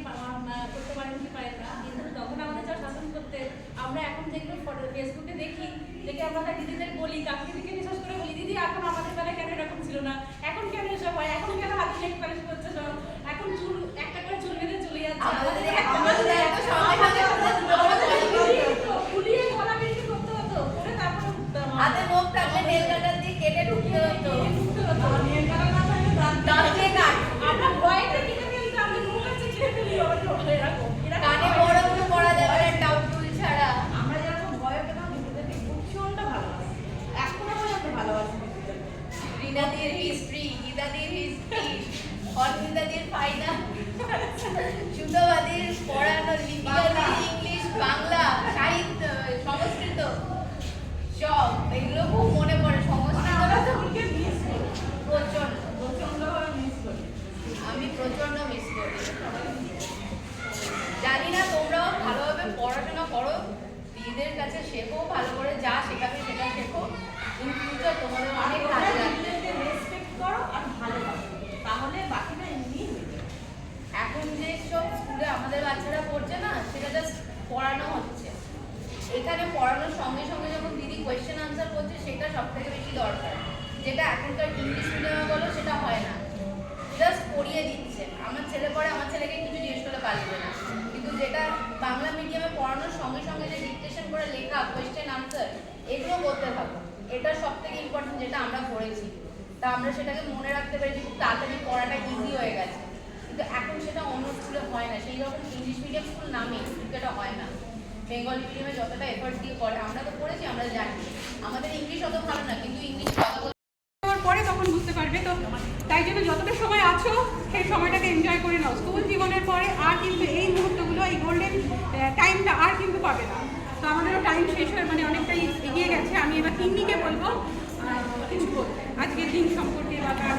করতে পারেন কি পারেন না, কিন্তু তখন আমাদের যা শাসন করতে, আমরা এখন যেগুলো ফেসবুকে দেখি, দেখে আমরা দিদিদের বলি, কাকিদিকে বিশেষ করে বলি, দিদি এখন আমাদের বেলায় কেন এরকম ছিল না, এখন কেন এসব হয়, এখন কেন হাতে নেক পালিশ করছে না, এখন চুল একটা করে চুল বেঁধে চলে যাচ্ছে। আমাদের এত সময় থাকে ফুলিয়ে গলা বেরিয়ে করতে হতো, করে তারপরে উঠতাম। হাতে নখ থাকলে নেল কাটার দিয়ে কেটে ঢুকতে হতো। উঠতে হতো, নেল কাটা না থাকলে দাঁত দিয়ে কাট। আমরা ভয়তে কেটে ফেলতাম, যে মুখ আছে কেটে ফেলি, এরকম কানে বড় করে পড়া যাবে না টাউট টুল ছাড়া। আমরা যেরকম ভয় পেতাম নিজেদেরকে ভীষণটা ভালোবাসি, এখনো পর্যন্ত ভালোবাসি। রিনা দির হিস্ট্রি, গীতা দির হিস্ট্রি, অর্পিতা দির ফাইনাল, সুতোবাদীর পড়ানো, লিপিকা দির ইংলিশ, বাংলা, সাহিত্য, সংস্কৃত, সব এগুলো খুব মনে পড়ে। সংস্কৃতটা তো প্রচন্ড, আমি প্রচন্ড মিস করি। জানি না তোমরাও ভালোভাবে পড়াশোনা করো, দিদিদের কাছে শেখো, ভালো করে যা শেখাবে সেটা শেখো। ইন ফিউচার তোমাদের অনেক কাজে লাগবে। রেসপেক্ট করো আর ভালোবাসো, তাহলে বাকিটা এমনি হয়ে যাবে। এখন যে সব স্কুলে আমাদের বাচ্চারা পড়ছে না, সেটা জাস্ট পড়ানো হচ্ছে। এখানে পড়ানোর সঙ্গে সঙ্গে যখন দিদি কোয়েশ্চেন আনসার করছে, সেটা সব থেকে বেশি দরকার। যেটা এখনকার ইংলিশ মিডিয়ামে বলো সেটা হয় না, জাস্ট পড়িয়ে দিচ্ছে। আমার ছেলে পড়ে, আমার ছেলেকে কিছু জিজ্ঞেস করলে পারবে না, কিন্তু যেটা বাংলা মিডিয়ামে পড়ানোর সঙ্গে সঙ্গে যে ডিকটেশন করে লেখা, কোয়েশ্চেন আনসার, এগুলো করতে থাকো। এটা সব থেকে ইম্পর্টেন্ট, যেটা আমরা করেছি। তা আমরা সেটাকে মনে রাখতে পেরেছি, খুব তাড়াতাড়ি পড়াটা ইজি হয়ে গেছে। কিন্তু এখন সেটা অন্য স্কুলে হয় না, সেই রকম ইংলিশ মিডিয়াম স্কুল নামে কিন্তু এটা হয় না। বেঙ্গলি মিডিয়ামে যতটা এফোর্ট দিয়ে পড়ে, আমরা তো পড়েছি, আমরা জানি। আমাদের ইংলিশ অত ভালো না, কিন্তু ইংলিশ কথা বলতে পরে তখন বুঝতে পারবে। তো তাই জন্য যতটা সময় আছো সেই সময়টাকে এনজয় করে নাও। স্কুল জীবনের পরে আর কিন্তু এই মুহূর্তগুলো, এই গোল্ডেন টাইমটা আর কিন্তু পাবে না। তো আমাদেরও টাইম শেষ হয়ে মানে অনেকটাই এগিয়ে গেছে। আমি এবার তিন্নিকে বলবো কিছু বলতে আজকের দিন সম্পর্কে বা তার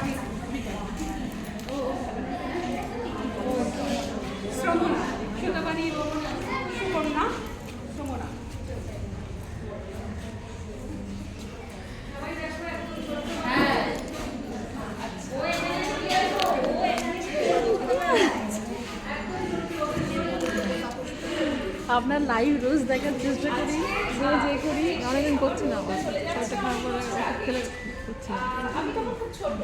শ্রমণা, সুতোবাদী ও সুকন্যা শ্রমণা। আপনার লাইভ রোজ দেখার চেষ্টা করি, রোজ এ করি, অনেকদিন করছি না, আবার শরীরটা খারাপ করে ওষুধ খেলে করছি না।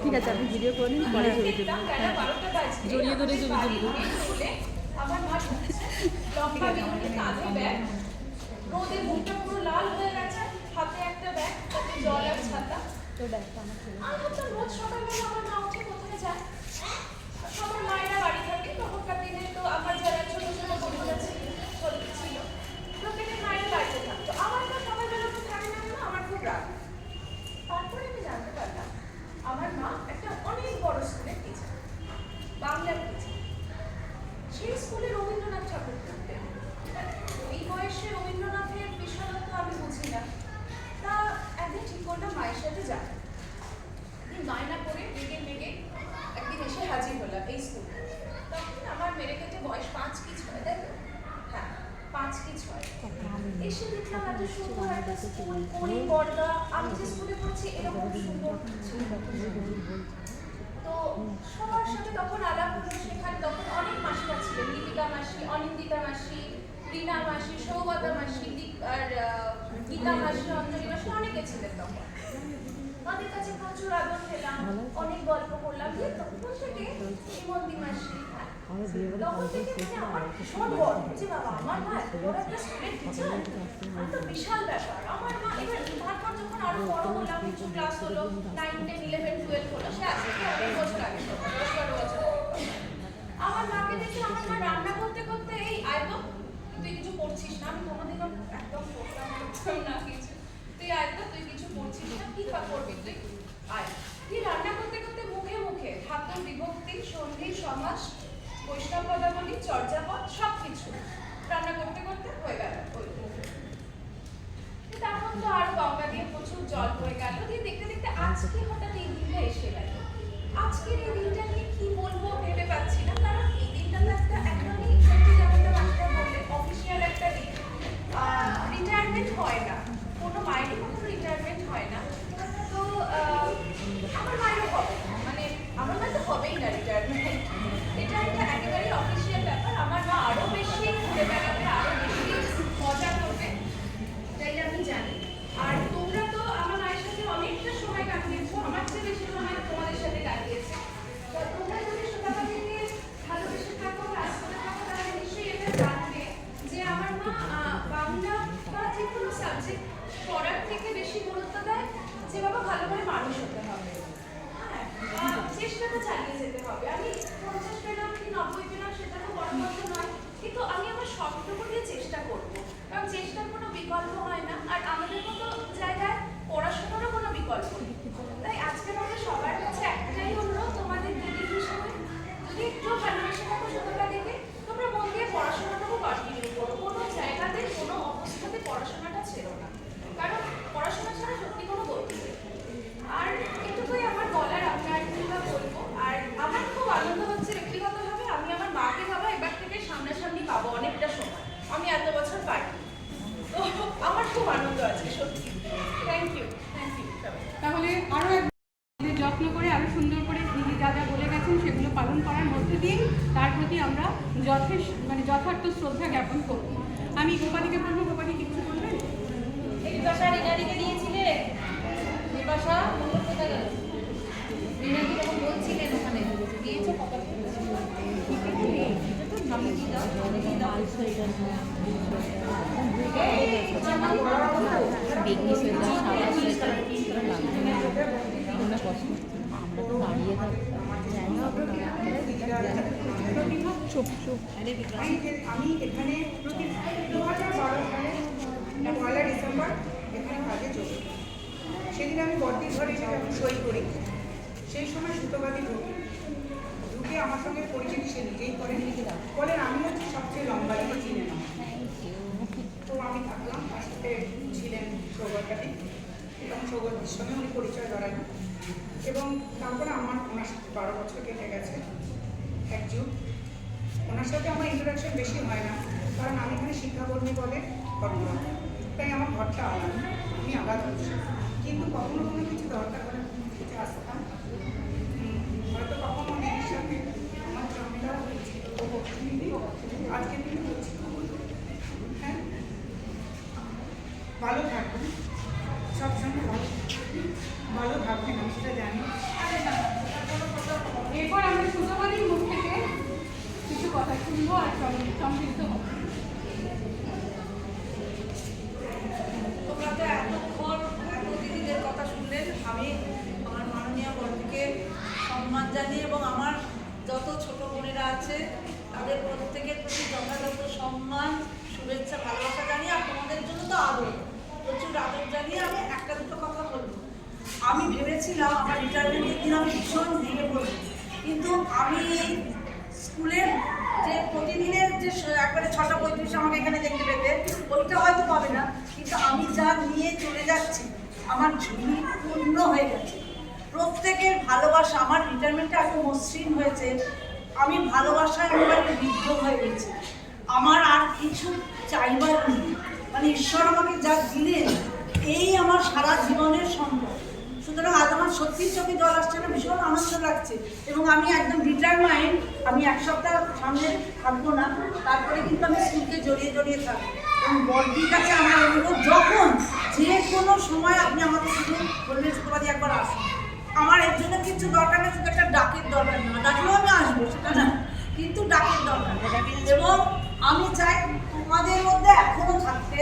ঠিক আছে, আপনি ভিডিও করে নিন, পরে ছবি তুলুন। হ্যাঁ, জড়িয়ে ধরে ছবি তুলুন। আমার মা লম্বা বেগুনি কাঁধে ব্যাগ, রোদে মুখটা পুরো লাল হয়ে গেছে, হাতে একটা ব্যাগ, তাতে জল আর ছাতা। আমার তো রোজ সকালবেলা আমার মা উঠে কোথায় যায়? সবার মায়েরা বাড়ি থাকে, তখনকার দিনে তো আমার যারা ছোট ছোট বোনেরা ছিল, প্রত্যেকের মায়েরা বাড়িতে থাকতো। আমার তো সকালবেলা তো থাকে না, আমার খুব রাগ। তারপরে আমি জানতে পারলাম আমার মা একটা অনেক বড় স্কুলের টিচার, বাংলার টিচার। সেই স্কুলে রবীন্দ্রনাথ ঠাকুর পড়তেন। এই বয়সে রবীন্দ্রনাথের বিশালত্ব আমি বুঝি না। তা একদিন ঠিক করলাম মায়ের সাথে যাব। একদিন বায়না করে বেগে বেগে একদিন এসে হাজির হলাম এই স্কুলে। তখন আমার মেরে কেটে বয়স 5 কি 6, তাই তো? হ্যাঁ, 5 কি 6। এসে দেখলাম এত সুন্দর একটা স্কুল, কোণে পর্দা। আমি যে স্কুলে পড়ছি এরকম সুন্দর ছিল। তো সবার সাথে তখন আলাপ হলো। সেখানে তখন অনেক মাসিরা ছিলেন, দীপিকা মাসি, অনিন্দিতা মাসি, রীনা মাসি, সৌগতা মাসি, আর গীতা মাসি, অঞ্জলি মাসি, অনেকে ছিলেন তখন। তাদের কাছে প্রচুর আদর পেলাম, অনেক গল্প করলাম। দিয়ে তখন থেকে শ্রীমন্তী মাসি, তখন থেকে মানে আমার ভীষণ গর্ব যে বাবা আমার মা এত বড় একটা স্কুলের টিচার, তো বিশাল ব্যাপার। আমার মা এবার তারপর যখন আরো বড় হলাম, কিছু ক্লাস হলো, 9, 10, 11, 12 হলো, সে আজ থেকে অনেক বছর আগে, 10-12 বছর আগে। আমার মাকে দেখে আমার মা রান্না করতে করতে, এই আয় তো, তুই কিছু পড়ছিস না। আমি কোনোদিনও একদম পড়তাম না কিছু। তুই আয় তো, তুই কিছু পড়ছিস না, কি করবি তুই, আয়। তুই রান্না করতে করতে মুখে মুখে ধাতু, বিভক্তি, সন্ধি, সমাস, বৈষ্ণব পদাবলী, চর্যাপদ সব কিছু রান্না করতে করতে হয়ে গেল ওই মুখে। তখন তো আর গঙ্গা দিয়ে প্রচুর জল হয়ে গেল। দিয়ে দেখতে দেখতে আজকে হঠাৎ এই দিনটা এসে গেল। আজকের এই দিনটা নিয়ে কি বলবো ভেবে পাচ্ছি না, কারণ এই দিনটা তো একটা একদমই সত্যি যেমনটা মাস্টার বললে অফিসিয়াল একটা দিন। রিটায়ারমেন্ট হয় না, কোনো মায়েরই কোনো রিটায়ারমেন্ট হয় না। তো আমার মায়েরও হবে না, মানে আমার মায়ের তো হবেই না রিটায়ারমেন্ট। এটা একটা একেবারেই অফিসিয়াল ব্যাপার। আমার মা আরো বেশি ঘুরে বেড়াবে, আরো বেশি মজা করবে, তাই আমি জানি। আর তোমরা তো আমার মায়ের সাথে অনেকটা সময় কাটিয়েছো, আমার চেয়ে বেশি সময় তোমাদের আর আমাদের মতো জায়গায় পড়াশোনারও কোনো বিকল্প নেই। তাই আজকে আমাদের সবার কাছে একটাই অনুরোধ তোমাদের দিদি হিসেবে, যদি একটু ভালোবেসে থাকো সুতপাদিকে, তোমরা মন দিয়ে পড়াশোনাটাকে কন্টিনিউ করো। কোনো জায়গাতে কোনো অবস্থাতে পড়াশোনাটা ছেড়ো না, কারণ পড়াশোনা ছাড়া সত্যি কোনো গতি নেই। আর এটুকুই আমার বলার, আমি আর কিংবা বলবো। আর আমার খুব আনন্দ হচ্ছে ব্যক্তিগতভাবে, আমি আমার মাকে বাবা এবার থেকে সামনাসামনি পাবো অনেকটা সময়, আমি এত বছর পাই। তো আমার খুব আনন্দ আছে সত্যি। থ্যাংক ইউ সবাই। তাহলে আরও একবার যত্ন করে আরও সুন্দর করে দিদি যা যা বলে গেছেন সেগুলো পালন করার মধ্যে দিয়ে তার প্রতি আমরা যথার্থ শ্রদ্ধা জ্ঞাপন করব। আমি গোপালীকে বলবো, গোপালী কিছু বলবেন? এই বিপাশা রিনাদিকে দিয়েছিলে, বিপাশা মঙ্গল কোথায় গেল? রিনাদি যখন বলছিলেন ওখানে দিয়েছো কত? বেগনি সোয়েটার, সাদা সোয়েটার, আমরা তো দাঁড়িয়ে চুপ চুপ। আমি এখানে 2012 সালে 1 ডিসেম্বর এখানে কাজে যোগ। সেদিন আমি বর্দির ঘরে যে আমি সই করি, সেই সময় সুতোবাদী ঢুকে আমার সঙ্গে পরিচিতি সে নিজেই করেন, বলেন আমি হচ্ছে সবচেয়ে লম্বা দিকে চিনে না। তো আমি থাকলাম, তার সাথে ছিলেন সৌগতকালী, এবং সৌগতের সঙ্গে উনি পরিচয় ধরেন। এবং তারপরে আমার ওনার সাথে 12 বছর কেটে গেছে, এক যুগ। ওনার সাথে আমার ইন্টারাকশন বেশি হয় না, কারণ আমি এখানে শিক্ষাকর্মী বলে কর্মরত, তাই আমার ঘরটা আলাদা, আমি আলাদা হচ্ছি। কিন্তু কখনো কোনো কিছু দরকার হলে কিছু আসতাম, হয়তো কখনো দিদির সাথে আমার ঝামেলাও হয়েছিল, আজকে দিনে হচ্ছে। হ্যাঁ, ভালো থাকবেন, সবসময় ভালো থাকবেন, আমি সেটা জানি। এরপর আমরা সুতপাদির মুখ থেকে কিছু কথা শুনবো আর সমৃদ্ধ হবো। তোমরা তো এতক্ষণ এত দিদিদের কথা শুনলেন। আমি আমার মাননীয় বড়দিকে সম্মান জানিয়ে এবং আমার যত ছোট বোনেরা আছে তাদের প্রত্যেকের প্রতি যথাযথ সম্মান, শুভেচ্ছা, ভালোবাসা জানিয়ে আর তোমাদের জন্য তো আদর, প্রচুর আদর জানিয়ে আমি একটা দুটো কথা বলবো। আমি ভেবেছিলাম আমার রিটায়ারমেন্টের দিন আমি ভীষণ ভেঙে পড়ব, কিন্তু আমি স্কুলের যে প্রতিদিনের যে একবারে 6:35 আমাকে এখানে দেখতে পেতে, ওইটা হয়তো পাবে না, কিন্তু আমি যা নিয়ে চলে যাচ্ছি আমার ঝুলি পূর্ণ হয়ে গেছে। প্রত্যেকের ভালোবাসা, আমার রিটায়ারমেন্টটা এত মসৃণ হয়েছে, আমি ভালোবাসার একেবারে বিদ্ধ হয়ে গেছি। আমার আর কিছু চাইবার নেই, মানে ঈশ্বর আমাকে যা দিলেন এই আমার সারা জীবনের সম্ভব। সুতরাং আজ আমার সত্যি চোখে জল আসছে না, ভীষণ আনন্দ লাগছে। এবং আমি একদম ডিটারমাইন্ড, আমি এক সপ্তাহ সামনে থাকবো না, তারপরে কিন্তু আমি স্কুলকে জড়িয়ে জড়িয়ে থাকবো। এবং বড়দির কাছে আমার অনুরোধ, যখন যে কোনো সময় আপনি আমাকে শুধু বলবেন সুতপাদি একবার আসুন। আমার এর জন্য কিছু দরকার নেই, শুধু একটা ডাকের দরকার না, ডাকলেও আমি আসবো সেটা না, কিন্তু ডাকের দরকার। এবং আমি চাই তোমাদের মধ্যে এখনো থাকতে,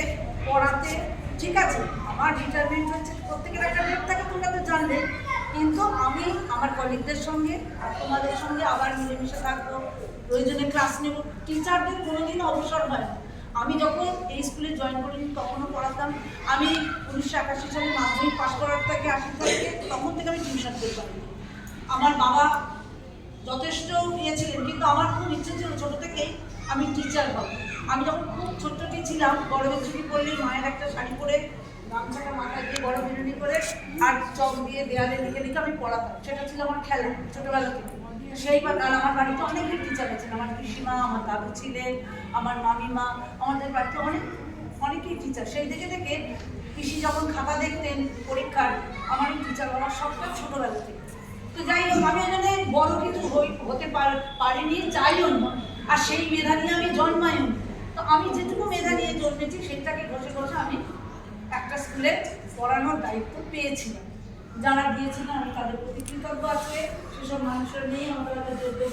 পড়াতে। ঠিক আছে, আমার রিটায়ারমেন্ট হচ্ছে, প্রত্যেকের একটা ডেট থাকে, তোমরা তো জানলে, কিন্তু আমি আমার কলিগদের সঙ্গে আর তোমাদের সঙ্গে আবার মিলেমিশে থাকবো, প্রয়োজনে ক্লাস নেব। টিচারদের কোনোদিন অবসর হয় না। আমি যখন এই স্কুলে জয়েন করিনি তখনও পড়াতাম। আমি 1981 সালে মাধ্যমিক পাশ করার থেকে 80 থেকে তখন থেকে আমি টিউশন করতাম। আমার বাবা যথেষ্ট ছিলেন, কিন্তু আমার খুব ইচ্ছে ছিল ছোটো থেকেই আমি টিচার হব। আমি যখন খুব ছোট্টটি ছিলাম, গরমের ছুটি পড়লেই মায়ের একটা শাড়ি পরে, গামছাটা মাথায় দিয়ে, বড় বিনুনি করে আর চক দিয়ে দেয়ালে লিখে লিখে আমি পড়াতাম। সেটা ছিল আমার খেলা ছোটোবেলা থেকে। সেইবার আর আমার বাড়িতে অনেকেই টিচার আছেন, আমার পিসিমা, আমার দাদু ছিলেন, আমার মামিমা, আমাদের বাড়িতে অনেকেই টিচার। সেই দেখে দেখে পিসি যখন খাতা দেখতেন পরীক্ষার, আমারই টিচার হওয়ার সবটা ছোটোবেলা থেকে। তো যাই হোক, আমি এখানে বড় কিছু হতে পারিনি, চাইও না, আর সেই মেধা নিয়ে আমি জন্মাইও। তো আমি যেটুকু মেধা নিয়ে জন্মেছি সেটাকে ঘষে ঘষে আমি একটা স্কুলে পড়ানোর দায়িত্ব পেয়েছিলাম। যারা দিয়েছিলেন আমি তাদের প্রতি কৃতজ্ঞ আছে। সেসব মানুষের নিয়ে আমাদের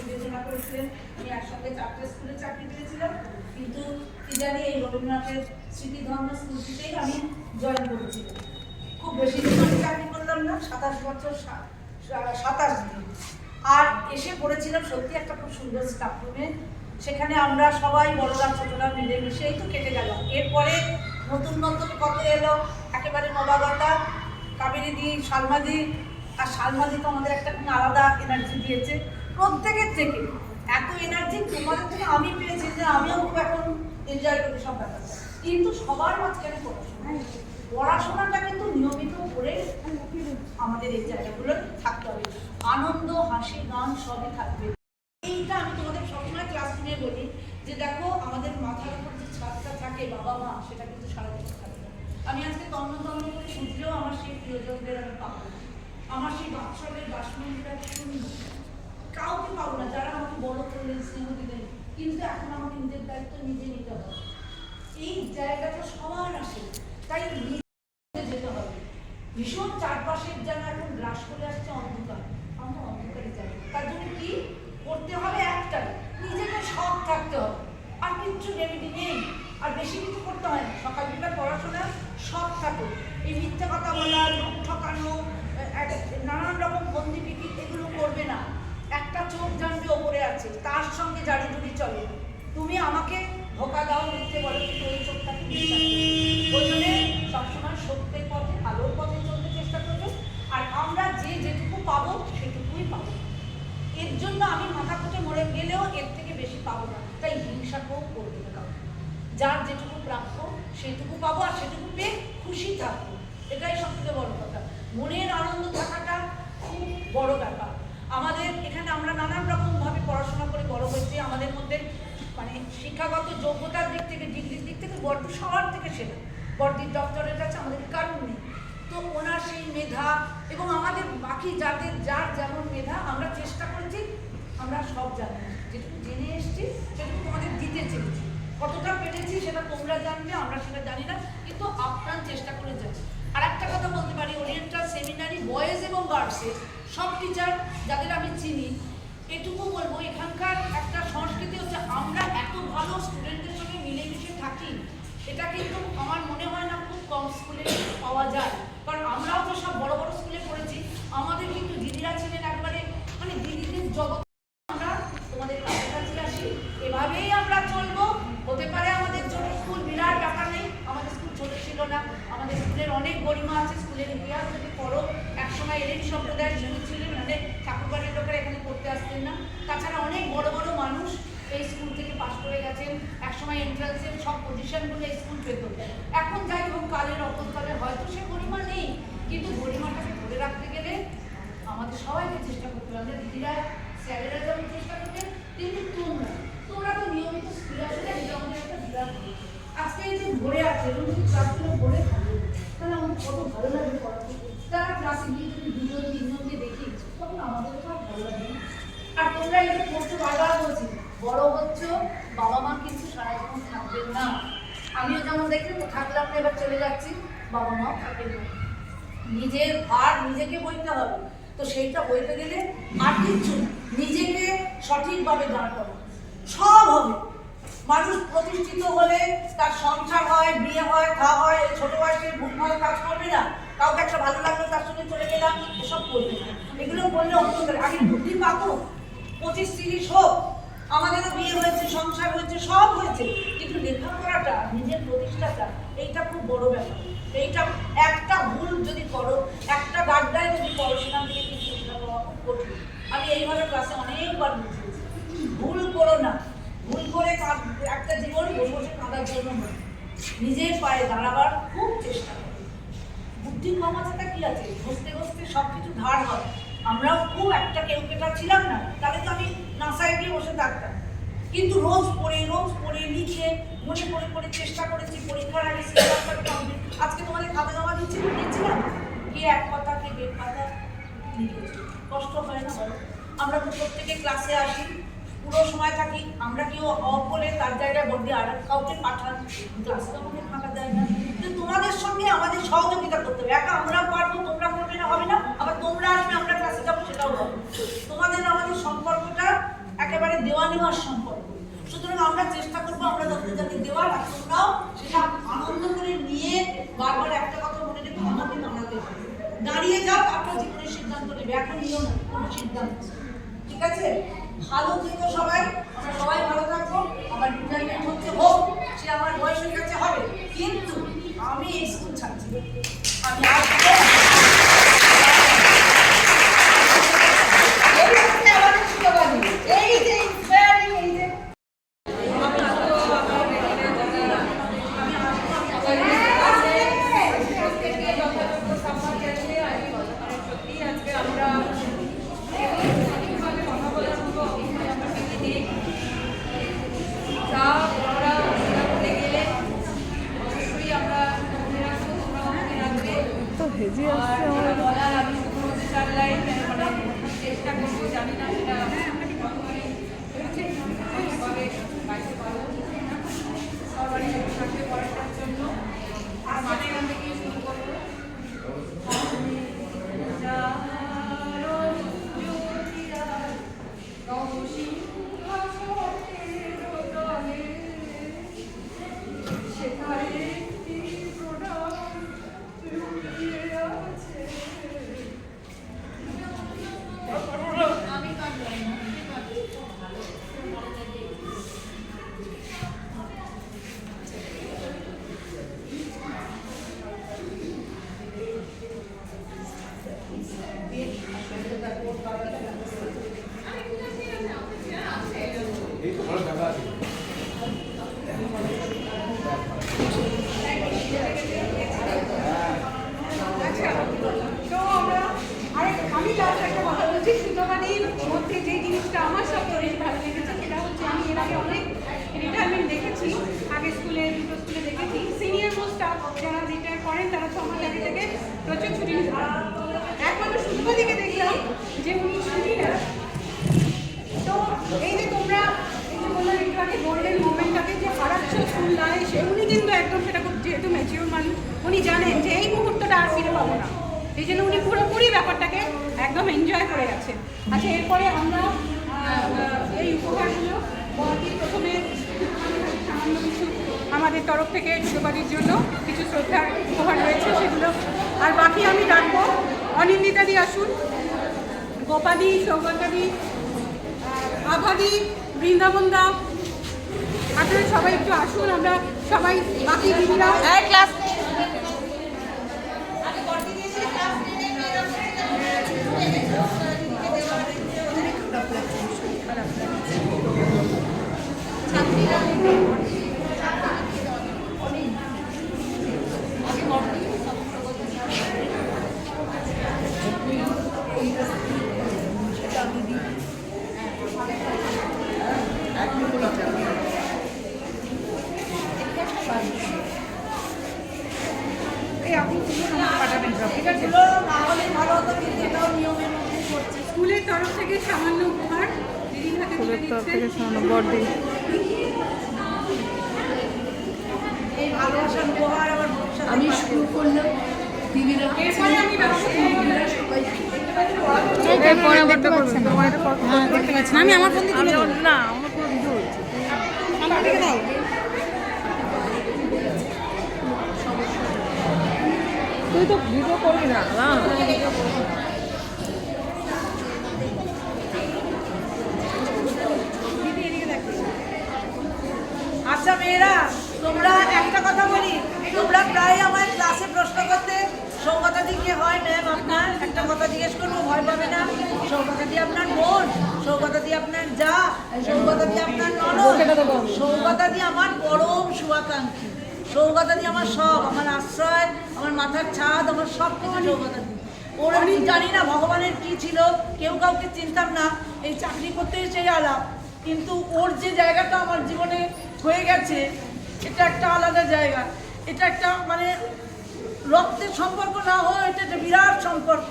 বিবেচনা করেছিলেন। আমি একসঙ্গে 4টে স্কুলে চাকরি পেয়েছিলাম, কিন্তু কি জানি এই রবীন্দ্রনাথের স্মৃতিধর্ম স্কুলটিতেই আমি জয়েন করেছিলাম। খুব বেশি দিন আমি চাকরি করলাম না, 27 বছর 27 দিন। আর এসে পড়েছিলাম সত্যি একটা খুব সুন্দর স্টাফ রুমে। সেখানে আমরা সবাই বড়রা ছোটরা মিলেমিশেই তো কেটে গেলাম। এরপরে নতুন নতুন কত এলো, একেবারে নবাগতা কাবেরীদি, সালমাদি। আর সালমাদি তো আমাদের একটা আলাদা এনার্জি দিয়েছে প্রত্যেকের থেকে। এত এনার্জি তোমাদের থেকে আমি পেয়েছি যে আমিও খুব এখন এনজয় করি সব ব্যাপারটা। কিন্তু সবার মাঝখানে পড়াশোনাটা কিন্তু নিয়মিত করে আমাদের এই জায়গাগুলো থাকতে হবে। আনন্দ, হাসি, গান সবই থাকবে। এইটা আমি তোমাদের সবসময় ক্লাস নিয়ে বলি যে দেখো আমাদের মাথার উপর যে ছাদটা থাকে বাবা মা, সেটা কিন্তু সারা বছর থাকে না। আমি আজকে তন্ন তন্ন করে শুনলেও আমার সেই প্রিয়জনদের আমি পাবো না, আমার সেই বাৎসরের বাসমন্দিটা শুনবো, কাউকে পাবো না যারা আমাকে বড় করলেন, স্নেহ দিলেন। কিন্তু এখন আমাকে নিজের দায়িত্ব নিজে নিতে হবে। এই জায়গাটা সবার আসে, তাই যেতে হবে। ভীষণ চারপাশের যেন এখন গ্রাস করে আসছে অন্ধকার, আমরা অন্ধকারে যাই। তার জন্য কি করতে হবে? একটাই, নিজেকে সৎ থাকতে হবে। আর কিচ্ছু রেমেডি নেই, আর বেশি কিছু করতে হয় না। সকালবেলা পড়াশোনা, সৎ থাকো। এই মিথ্যা কথা বলা, লোক ঠকানো, নানান রকম বন্দি পিকি, এগুলো করবে না। একটা চোখ জানবে ওপরে আছে, তার সঙ্গে জারি জুড়ি চলে। তুমি আমাকে ধোকা দাও, মিথ্যে বলো, কিন্তু ওই চোখটাকে বিশ্বাস করো। ওই জন্য সবসময় সত্যের পথে, আলোর পথে চলতে চেষ্টা করবে। আর আমরা যে যেটুকু পাবো সেটুকুই পাবো। এর জন্য আমি মাথা কুটে মরে গেলেও এর থেকে বেশি পাবো না, তাই হিংসাকেও করবে না কাউকে। যার যেটুকু প্রাপ্য সেটুকু পাবো, আর সেটুকু পেয়ে খুশি থাকবো। এটাই সবথেকে বড় কথা। মনের আনন্দ থাকাটা খুব বড় ব্যাপার। আমাদের এখানে আমরা নানান রকমভাবে পড়াশোনা করে বড় হয়েছি। আমাদের মধ্যে মানে শিক্ষাগত যোগ্যতার দিক থেকে, ডিগ্রির দিক থেকে বড় সবার থেকে সেটা বড়দির ডক্টরেট আছে, আমাদের কারণ নেই। তো ওনার সেই মেধা এবং আমাদের বাকি যাদের যার যেমন মেধা, আমরা চেষ্টা করেছি, আমরা সব জানি না, যেটুকু জেনে এসেছি সেটুকু তোমাদের দিতে চেয়েছি। কতটা পেরেছি সেটা তোমরা জানবে, আমরা সেটা জানি না, কিন্তু আপ্রাণ চেষ্টা করে যাচ্ছি। আর একটা কথা বলতে পারি, ওরিয়েন্টাল সেমিনারি বয়েজ এবং গার্লসে সব টিচার যাদের আমি চিনি, এটুকু বলবো, এখানকার একটা সংস্কৃতি হচ্ছে আমরা এত ভালো স্টুডেন্টদের সঙ্গে মিলেমিশে থাকি। এটা কিন্তু আমার মনে হয় না খুব কম স্কুলে পাওয়া যায়, কারণ আমরাও তো সব বড় বড় স্কুলে পড়েছি। আমাদের কিন্তু দিদিরা ছিলেন একবারে মানে দিদিদের জগৎ। আমরা তোমাদের কাছাকাছি আসি, এভাবেই আমরা চলবো। হতে পারে আমাদের ছোট স্কুল, বিরাট ব্যাপার নেই, আমাদের স্কুল ছোট ছিল না, আমাদের স্কুলের অনেক গরিমা আছে। স্কুলের ইতিহাস যদি পড়ো, একসময় এলিট সম্প্রদায়ের শুরু ছিলেন, মানে ঠাকুরবাড়ির লোকেরা এখানে পড়তে আসতেন না। তাছাড়া অনেক বড় বড় মানুষ এই স্কুল থেকে পাশ করে গেছেন। একসময় এন্ট্রান্সের সব পজিশনগুলো এই স্কুল পেত। এখন যাই হোক, কালের অবস্থানে হয়তো সে গরিমা নেই, কিন্তু গরিমাটাকে ধরে রাখতে গেলে আমাদের সবাইকে চেষ্টা করতে হবে। আমরা দিদিরা, স্যারেরা যেমন চেষ্টা করবেন, কিন্তু তোমরা তো নিয়মিত স্কুলে আসলে এটা আমাদের একটা বিরাট। আজকে এই যে ভরে আছে এবং যদি ক্লাসগুলো ভরে থাকে, তাহলে আমাদের কত ভালো লাগবে পড়াতে। তারা ক্লাসে গিয়ে যদি দুজন তিনজনকে দেখি, তখন আমাদের সব ভালো লাগবে। আর তোমরা এই যে পড়তে বারবার বলছি, বড় হচ্ছ, বাবা মা কিন্তু সারা জীবন থাকবেন না। আমিও যেমন দেখলে তো থাকলাম না, এবার চলে যাচ্ছি, বাবা মাও থাকবেন না। নিজের ভার নিজেকে বইতে হবে। তো সেইটা বইতে গেলে আর কিচ্ছু, নিজেকে সঠিকভাবে দাঁড় করা, সব হবে। মানুষ প্রতিষ্ঠিত হলে তার সংসার হয়, বিয়ে হয়, খাওয়া হয়। ছোট বয়সে ভুলভাল কাজ করবে না, কাউকে একটা ভালো লাগলো তার সঙ্গে চলে গেলাম, এসব করবে না। এগুলো করলে অন্তত আগে বুদ্ধি পাবো। 25-30 হোক, আমাদেরও বিয়ে হয়েছে, সংসার হয়েছে, সব হয়েছে, কিন্তু লেখাপড়াটা, নিজের প্রতিষ্ঠাটা, এইটা খুব বড় ব্যাপার। এইটা একটা ভুল যদি করো, একটা গাড্ডায় যদি করো, সেখান থেকে কিন্তু উঠে পাওয়া খুব কঠিন। আমি এইভাবে ক্লাসে অনেকবার বুঝিয়েছি, ভুল করো না। ভুল করে একটা জীবন বসে বসে কাঁদার জন্য নয়, নিজের পায়ে দাঁড়াবার খুব চেষ্টা করো। বুদ্ধি কম আছেটা কি আছে, ঘষতে ঘষতে সব কিছু ধার হয়। আমরাও খুব একটা কেউকেটা ছিলাম না, তাহলে তো আমি নাসায় গিয়ে বসে থাকতাম। কিন্তু রোজ পড়ে লিখে মনে করে করে চেষ্টা করেছি। পরীক্ষার আগে আজকে তোমাদের খাতা জমা দিচ্ছিলাম, কে এক কথা, কে দেড় কথা লিখেছি। কষ্ট হয় না বলো? আমরা তো প্রত্যেকে ক্লাসে আসি, পুরো সময় থাকি। আমরা কেউ অফ বলে তার জায়গায় বদলে আর কাউকে পাঠান, ক্লাসে তো আমাদের ফাঁকা যায় না। কিন্তু তোমাদের সঙ্গে আমাদের সহযোগিতা করতে হবে। একা আমরা পারবো, তোমরা করবে না, হবে না। আবার তোমরা আসবে, আমরা ক্লাসে যাবো, সেটাও হবে। তোমাদের আমাদের সম্পর্কটা একেবারে দেওয়া নেওয়ার সম্পর্ক। সুতরাং আমরা চেষ্টা করবো আমরা যতটা দেওয়ার, আর তোমরাও সেটা আনন্দ করে নিয়ে বারবার একটা কথা মনে রেখে আমাকে দাঁড়াতে হবে। দাঁড়িয়ে যাও, আপনার জীবনের সিদ্ধান্ত নেবে। এখন নিও না কোনো সিদ্ধান্ত, ঠিক আছে? ভালো থেকো সবাই, আমরা সবাই ভালো থাকবো। আমার রিটায়ারমেন্ট হচ্ছে হোক, সে আমার বয়সের কাছে হবে, কিন্তু আমি এই স্কুল ছাড়ছি না। আমি আসবো। এই হচ্ছে আমাদের সুতোবাদী, এই যে ইন্সপায়ারিং, এই যে তো হেজি আসছে আমার বলার আমি শুধু চার লাইন চেষ্টা করবো, জানি না সেটা সবারই সাথে পড়াটার জন্য আর মাঝখান থেকে শুরু করবো। তো আমরা আমি লাস্ট একটা কথা বলছি, সুতোবাদীর মধ্যে যে জিনিসটা আমার সবচেয়ে বেশি ভালো লেগেছে সেটা হচ্ছে আমি এর আগে অনেক রিটায়ারমেন্ট দেখেছি, আগে স্কুলে দুটো স্কুলে দেখেছি, সিনিয়র মোস্ট স্টাফ যারা রিটায়ার করেন তারা 6 মাস আগে থেকে প্রচুর ছুটি নিতে পারেন। একমাত্র সুতোবাদীকে দেখলাম যে উনি ছুটি নেন। তো এই যে তোমরা এই যে বললাম একটু আগে গোল্ডেন মোমেন্টটাকে যে হারাচ্ছ স্কুল না এসে, উনি কিন্তু একদম সেটা খুব, যেহেতু ম্যাচিওর মানুষ, উনি জানেন যে এই মুহূর্তটা আর ফিরে পাবো না, এই জন্য উনি পুরোপুরি ব্যাপারটাকে একদম এনজয় করে গেছেন। আচ্ছা, এরপরে আমরা এই উপহারগুলো প্রথমে সামান্য কিছু আমাদের তরফ থেকে সুতোবাদীর জন্য কিছু শ্রদ্ধার উপহার রয়েছে সেগুলো, আর বাকি আমি রাখবো। অনিন্দিতাদি আসুন, গোপাদি, সৌগন্ধাদি, আভাদি, বৃন্দাবন দা, আপনারা সবাই একটু আসুন, আমরা সবাই বাকি দিদিরা ক্লাস স্কুলের তরফ থেকে সামান্য উপহার দিদির হাতে তুলে স্কুলের তরফ দিচ্ছেন। থেকে সামান্য বড়দি। এই ভালোবাসার উপহার আমার ভবিষ্যতে আমি শুরু করলাম, দিদিরা এরপরে আমি ব্যবস্থা করবো। এই পরবর্তী করবেন তোমার এটা কত দেখতে পাচ্ছি না, আমি আমার ফোন দিয়ে তুলে দেবো। না আমার পুরো ভিডিও হচ্ছে আমার থেকে দাও। তুই তো ভিডিও করবি না না আচ্ছা মেয়েরা, তোমরা একটা কথা বলি, তোমরা প্রায় আমার ক্লাসে প্রশ্ন করতে, সৌগতাদি কে হয় ম্যাম আপনার? একটা কথা জিজ্ঞেস করবো, ভয় পাবে না। সৌগতাদি আপনার বোন, সৌগতাদি আপনার যা, সৌগতাদি আপনার ননদ, সৌগতাদি আমার পরম শুভাকাঙ্ক্ষী, সৌগতাদি আমার সব, আমার আশ্রয়, আমার মাথার ছাদ, আমার সব কিছু সৌগতাদি। ওর আমি জানি না ভগবানের কি ছিল, কেউ কাউকে চিনতাম না, এই চাকরি করতে এসে আলাপ, কিন্তু ওর যে জায়গাটা আমার জীবনে হয়ে গেছে, এটা একটা আলাদা জায়গা, এটা একটা মানে রক্তের সম্পর্ক না হয়, এটা একটা বিরাট সম্পর্ক।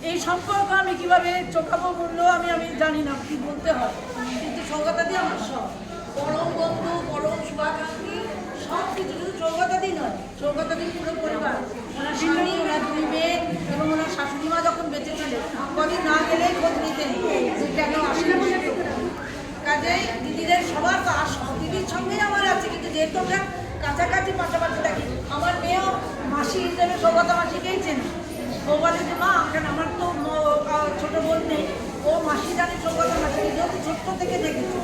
এই সম্পর্ক আমি কিভাবে চোখাবো বললেও আমি জানি না কি বলতে হয়, কিন্তু সৌগতাদি আমার সব, পরম বন্ধু, পরম শুভাকাঙ্ক্ষী, সব কিছু। শুধু সৌগতাদি নয়, সৌগতাদি পুরো পরিবার, ওনার স্বামী, ওনার 2 মেয়ে এবং ওনার শাশুড়ি মা যখন বেঁচে ছিলেন, কদিন না গেলেই খোঁজ নিতেন যে কেন আসলে কাজেই দিদিদের সবার তো দিদির সঙ্গেই আমার আছে, কিন্তু যেহেতু আমরা কাছাকাছি পাশাপাশি থাকি, আমার মেয়েও মাসি হিসেবে সৌগতা মাসিকেই চেনে। ও বলে যে মা, কেন আমার তো ছোট বোন নেই, ও মাসি জানে সৌগতা মাসিকে যেহেতু ছোট্ট থেকে দেখেছি,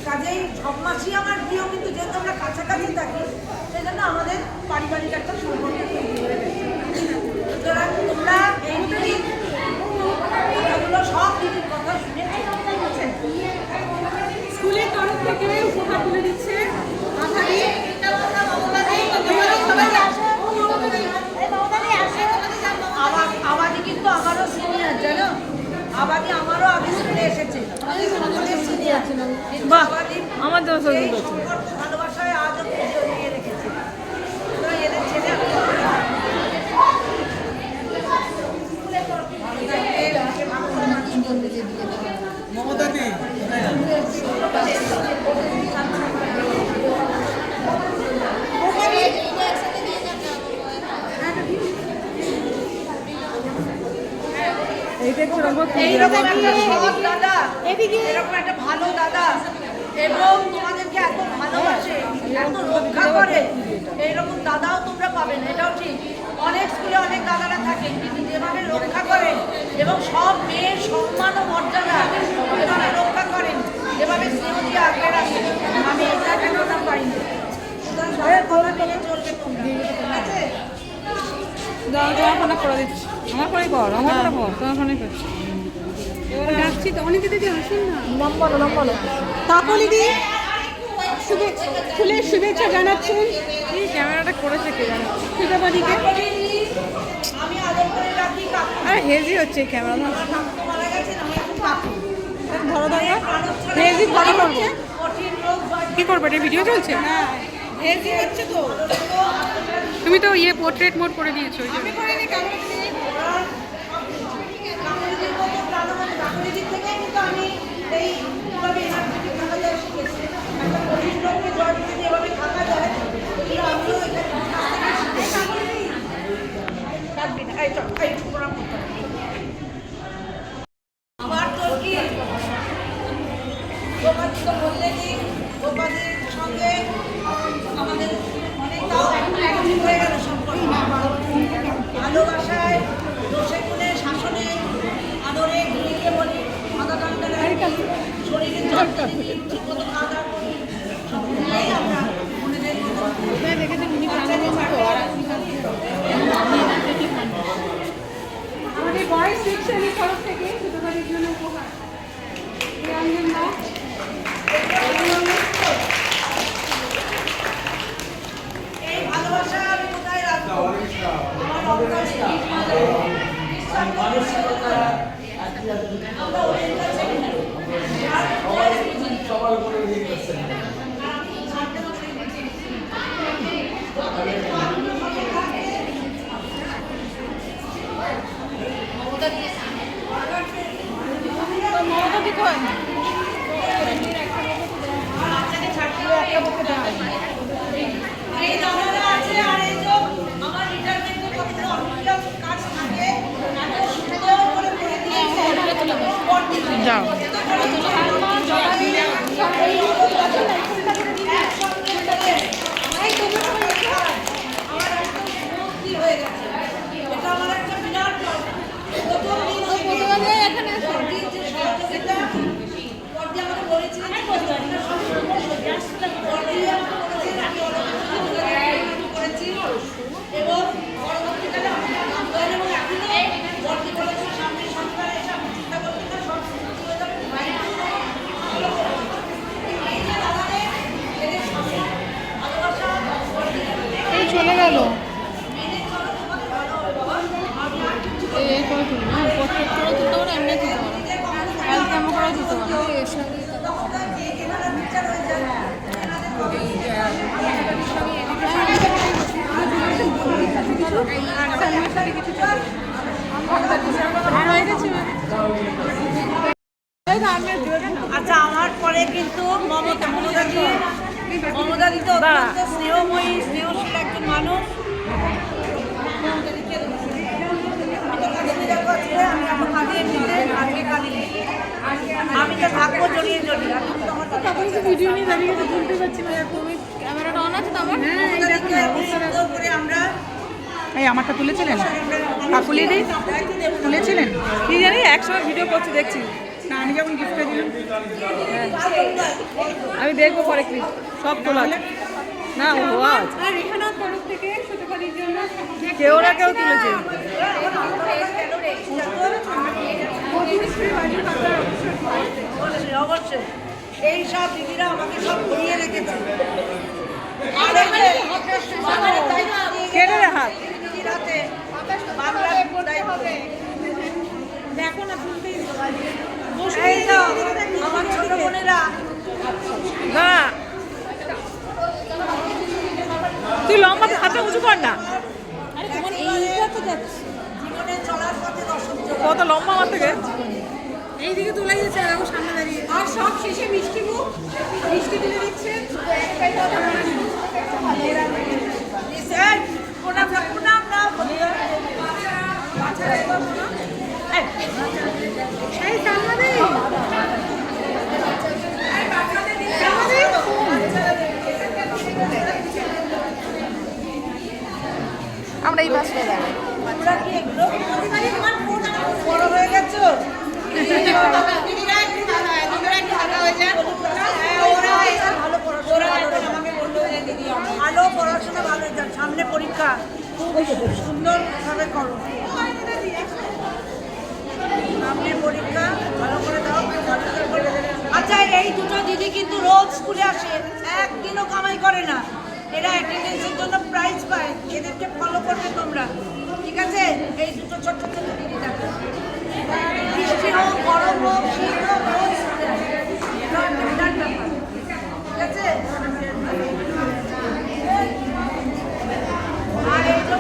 কাজেই সব মাসই আমার প্রিয়, কিন্তু যেহেতু আমরা কাছাকাছি থাকি সেই জন্য আমাদের পারিবারিক একটা সম্পর্ক তৈরি হয়ে গেছে। সুতরাং তোমরা এই দিদির কথাগুলো সব দিদির কথা শুনে স্কুলের তরফ থেকে উপহার তুলে দিচ্ছে আধারি। আবাদি কিন্তু আমারও সিনিয়র, জানো, আবাদি আমারও আগে স্কুলে এসেছে, আমাদের সিনিয়র। বাহ, আবাদি আমার জন্য এই সম্পর্ক ভালোবাসায় আজও জড়িয়ে রেখেছে। সুতরাং এদের ছেলে এইরকম একটা সৎ দাদা, এরকম একটা ভালো দাদা, এবং তোমাদেরকে এত ভালোবাসে, এত রক্ষা করে, এইরকম দাদাও তোমরা পাবেন, এটাও ঠিক। অনেক স্কুলে অনেক দাদারা থাকে, কিন্তু যেভাবে রক্ষা করেন এবং সব মেয়ের সম্মান ও মর্যাদা তারা রক্ষা করেন, যেভাবে স্নেহ দিয়ে আগলে রাখেন, আমি এটা কেননা পাই না। সুতরাং সবাই কথা মেনে চলবে তোমরা, ঠিক আছে? তোমার ফোনে করে দিচ্ছি, আমার ফোনে কর, আমার ফোনে কর, তোমার ফোনে করছি। ডাকছি তো অনেকে দিদি আসুন না। নম্বর কাকলি দি ফুলের শুভেচ্ছা জানাচ্ছেন এই ক্যামেরাটা করেছে কে জানো? সুতপাদিকে। আমি আদর করে রাখি কাকু, আরে হেজি হচ্ছে এই ক্যামেরা, কাকু মারা গেছেন, আমি এখন কাকু। ধরো দরকার প্রাণোচ্ছ্বাস হেজি ফটো করবো। কঠিন রোগ জয় কি করবো, এটা ভিডিও চলছে? হেজি হচ্ছে তো। তুমি তো ইয়ে পোর্ট্রেট মোড করে দিয়েছো। আমি করিনি, কাকুরিদির মতো প্রাণবান কাকুরিদির থেকে কিন্তু আমি এইভাবে এনার্জেটিক থাকা যায় শিখেছি। একটা কঠিন রোগকে জয় করতে যেভাবে থাকা যায়, এগুলো আমিও এখানে শিখেছি। কাটবি না, এই চল, এই প্রণাম করতে হবে। আমার তোর কি গোপাদি তো বললেনি, গোপাদির সঙ্গে আমাদের অনেক তাও একদিন হয়ে গেল সম্পর্ক। ভালোবাসায়, দোষে গুণে, শাসনে, আদরে, ঘুরিয়ে বলি, মাথা টানতে শরীরের যত্ন নিই, ঠিক মতো খাওয়া দাওয়া করি, সব নিয়েই আমরা মনের মতো আমাদের বয়েজ সেকশনের তরফ থেকে সুতপাদির জন্য উপহার নিরঞ্জন দাস। এই ভালোবাসা আমি কোথায় রাখবো? আমার অন্তরে মানসিকতা আমরা ওদের কাছে সবার উপরে নিয়ে গেছেন। এই দাদারা আছে, আর এই যে আমার রিটায়ারমেন্টের কতগুলো অফিসিয়াল কাজ থাকে, এত সুন্দর করে করে দিয়েছে। যাও হয়ে গেছে, এটা আমার একটা বিরাট প্রথম দিন এখানে যে সহযোগিতা পর্দি আমাকে বলেছিলেন, করেছি এবং পরবর্তীকালে আমাদের আন্দোলন এবং এখনো ভর্তি করেছি। সামনে সরকার এসে আমি চিন্তা করছি না, সব সমাপ্তি হয়ে যাবে। এই যে দাদাদের এদের সামনে ভালোবাসা এই চলে গেল। মেনে চলো, তোমাদের ভালো হবে বাবা। আমি আর কিছু এই করে তুলি না, পোর্ট্রেট করে তুলতে পারো, এমনি তুলতে পারো, অ্যালবাম করে তুলতে পারো। তখন তার যে কেনারা পিকচার হয়ে যায়, আচ্ছা, আমার পরে কিন্তু মমতাদি তো অত্যন্ত স্নেহময়ী, স্নেহশীল একজন মানুষ। আমি এখন কাঁদিয়ে নিতে, আজকে কাঁদিয়ে আমি তো থাকবো জড়িয়ে জড়িয়ে। আমি তোমার ভিডিও নিয়ে দাঁড়িয়ে গেছে, তুলতে পারছি না। তুমি ক্যামেরাটা অন আছে তো আমার? সুন্দর করে আমরা এই আমারটা তুলেছিলেন কাকুলিদি, তুলেছিলেন কি জানি, একসময় ভিডিও করছি দেখছি। না, আমি যেমন গিফটটা দিলাম আমি দেখবো পরে ক্লিপ সব তোলা আছে। না হওয়া আছে, আর রেহানার তরফ থেকে সুতোপাদির জন্য কেউ না কেউ তুলেছে। অবশ্যই অবশ্যই এই সব দিদিরা আমাকে সব ঘুরিয়ে রেখেছে। আর এই যে বাংলার দায়িত্ব দিয়ে কেটে রে হাত। দিদির হাতে বাংলার দায়িত্ব। দেখো না তুলতেই এই তো আমার ছোট বোনেরা না তুই লম্বা হাতটা উঁচু কর না, জীবনে চলার পথে দর্শক কত লম্বা আমার থেকে। এইদিকে তুলে দিয়েছে দেখো সামনে দাঁড়িয়ে আর সব শেষে মিষ্টি মুখ মিষ্টি তুলে দিচ্ছে প্রণাম না প্রণাম না এই সামনে আমরা এই পাশে দাঁড়াই। তোমরা কি এগুলো বড় হয়ে গেছো? দিদিরা একটু ভালো হয়ে যায়। ওরা ভালো পড়াশোনা আমাকে বললো যে দিদি ভালো পড়াশোনা ভালো হয়ে যাক, সামনে পরীক্ষা খুব সুন্দরভাবে করো, সামনে পরীক্ষা ভালো করে দাও। আচ্ছা এই দুটো দিদি কিন্তু রোজ স্কুলে আসে, একদিনও কামাই করে না, এরা অ্যাটেন্ডেন্সের জন্য প্রাইজ পায়, এদেরকে ফলো করবে তোমরা, ঠিক আছে? এই দুটো ছোট্ট ছোট্ট দিদি দেখো, বৃষ্টি হোক গরম হোক শীত হোক রোজ স্কুলে আসে, বিরাট ব্যাপার, ঠিক আছে? আর এই যে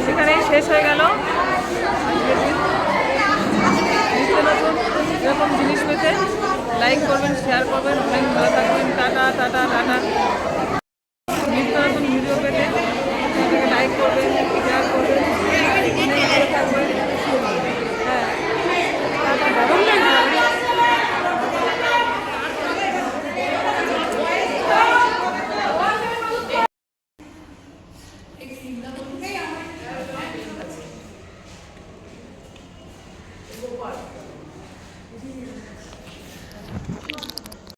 সেখানেই শেষ হয়ে গেল আজকের দিন। নিত্য নতুন এরকম জিনিস পেতে লাইক করবেন, শেয়ার করবেন, অনেক ভালো থাকবেন। Tata tata tata.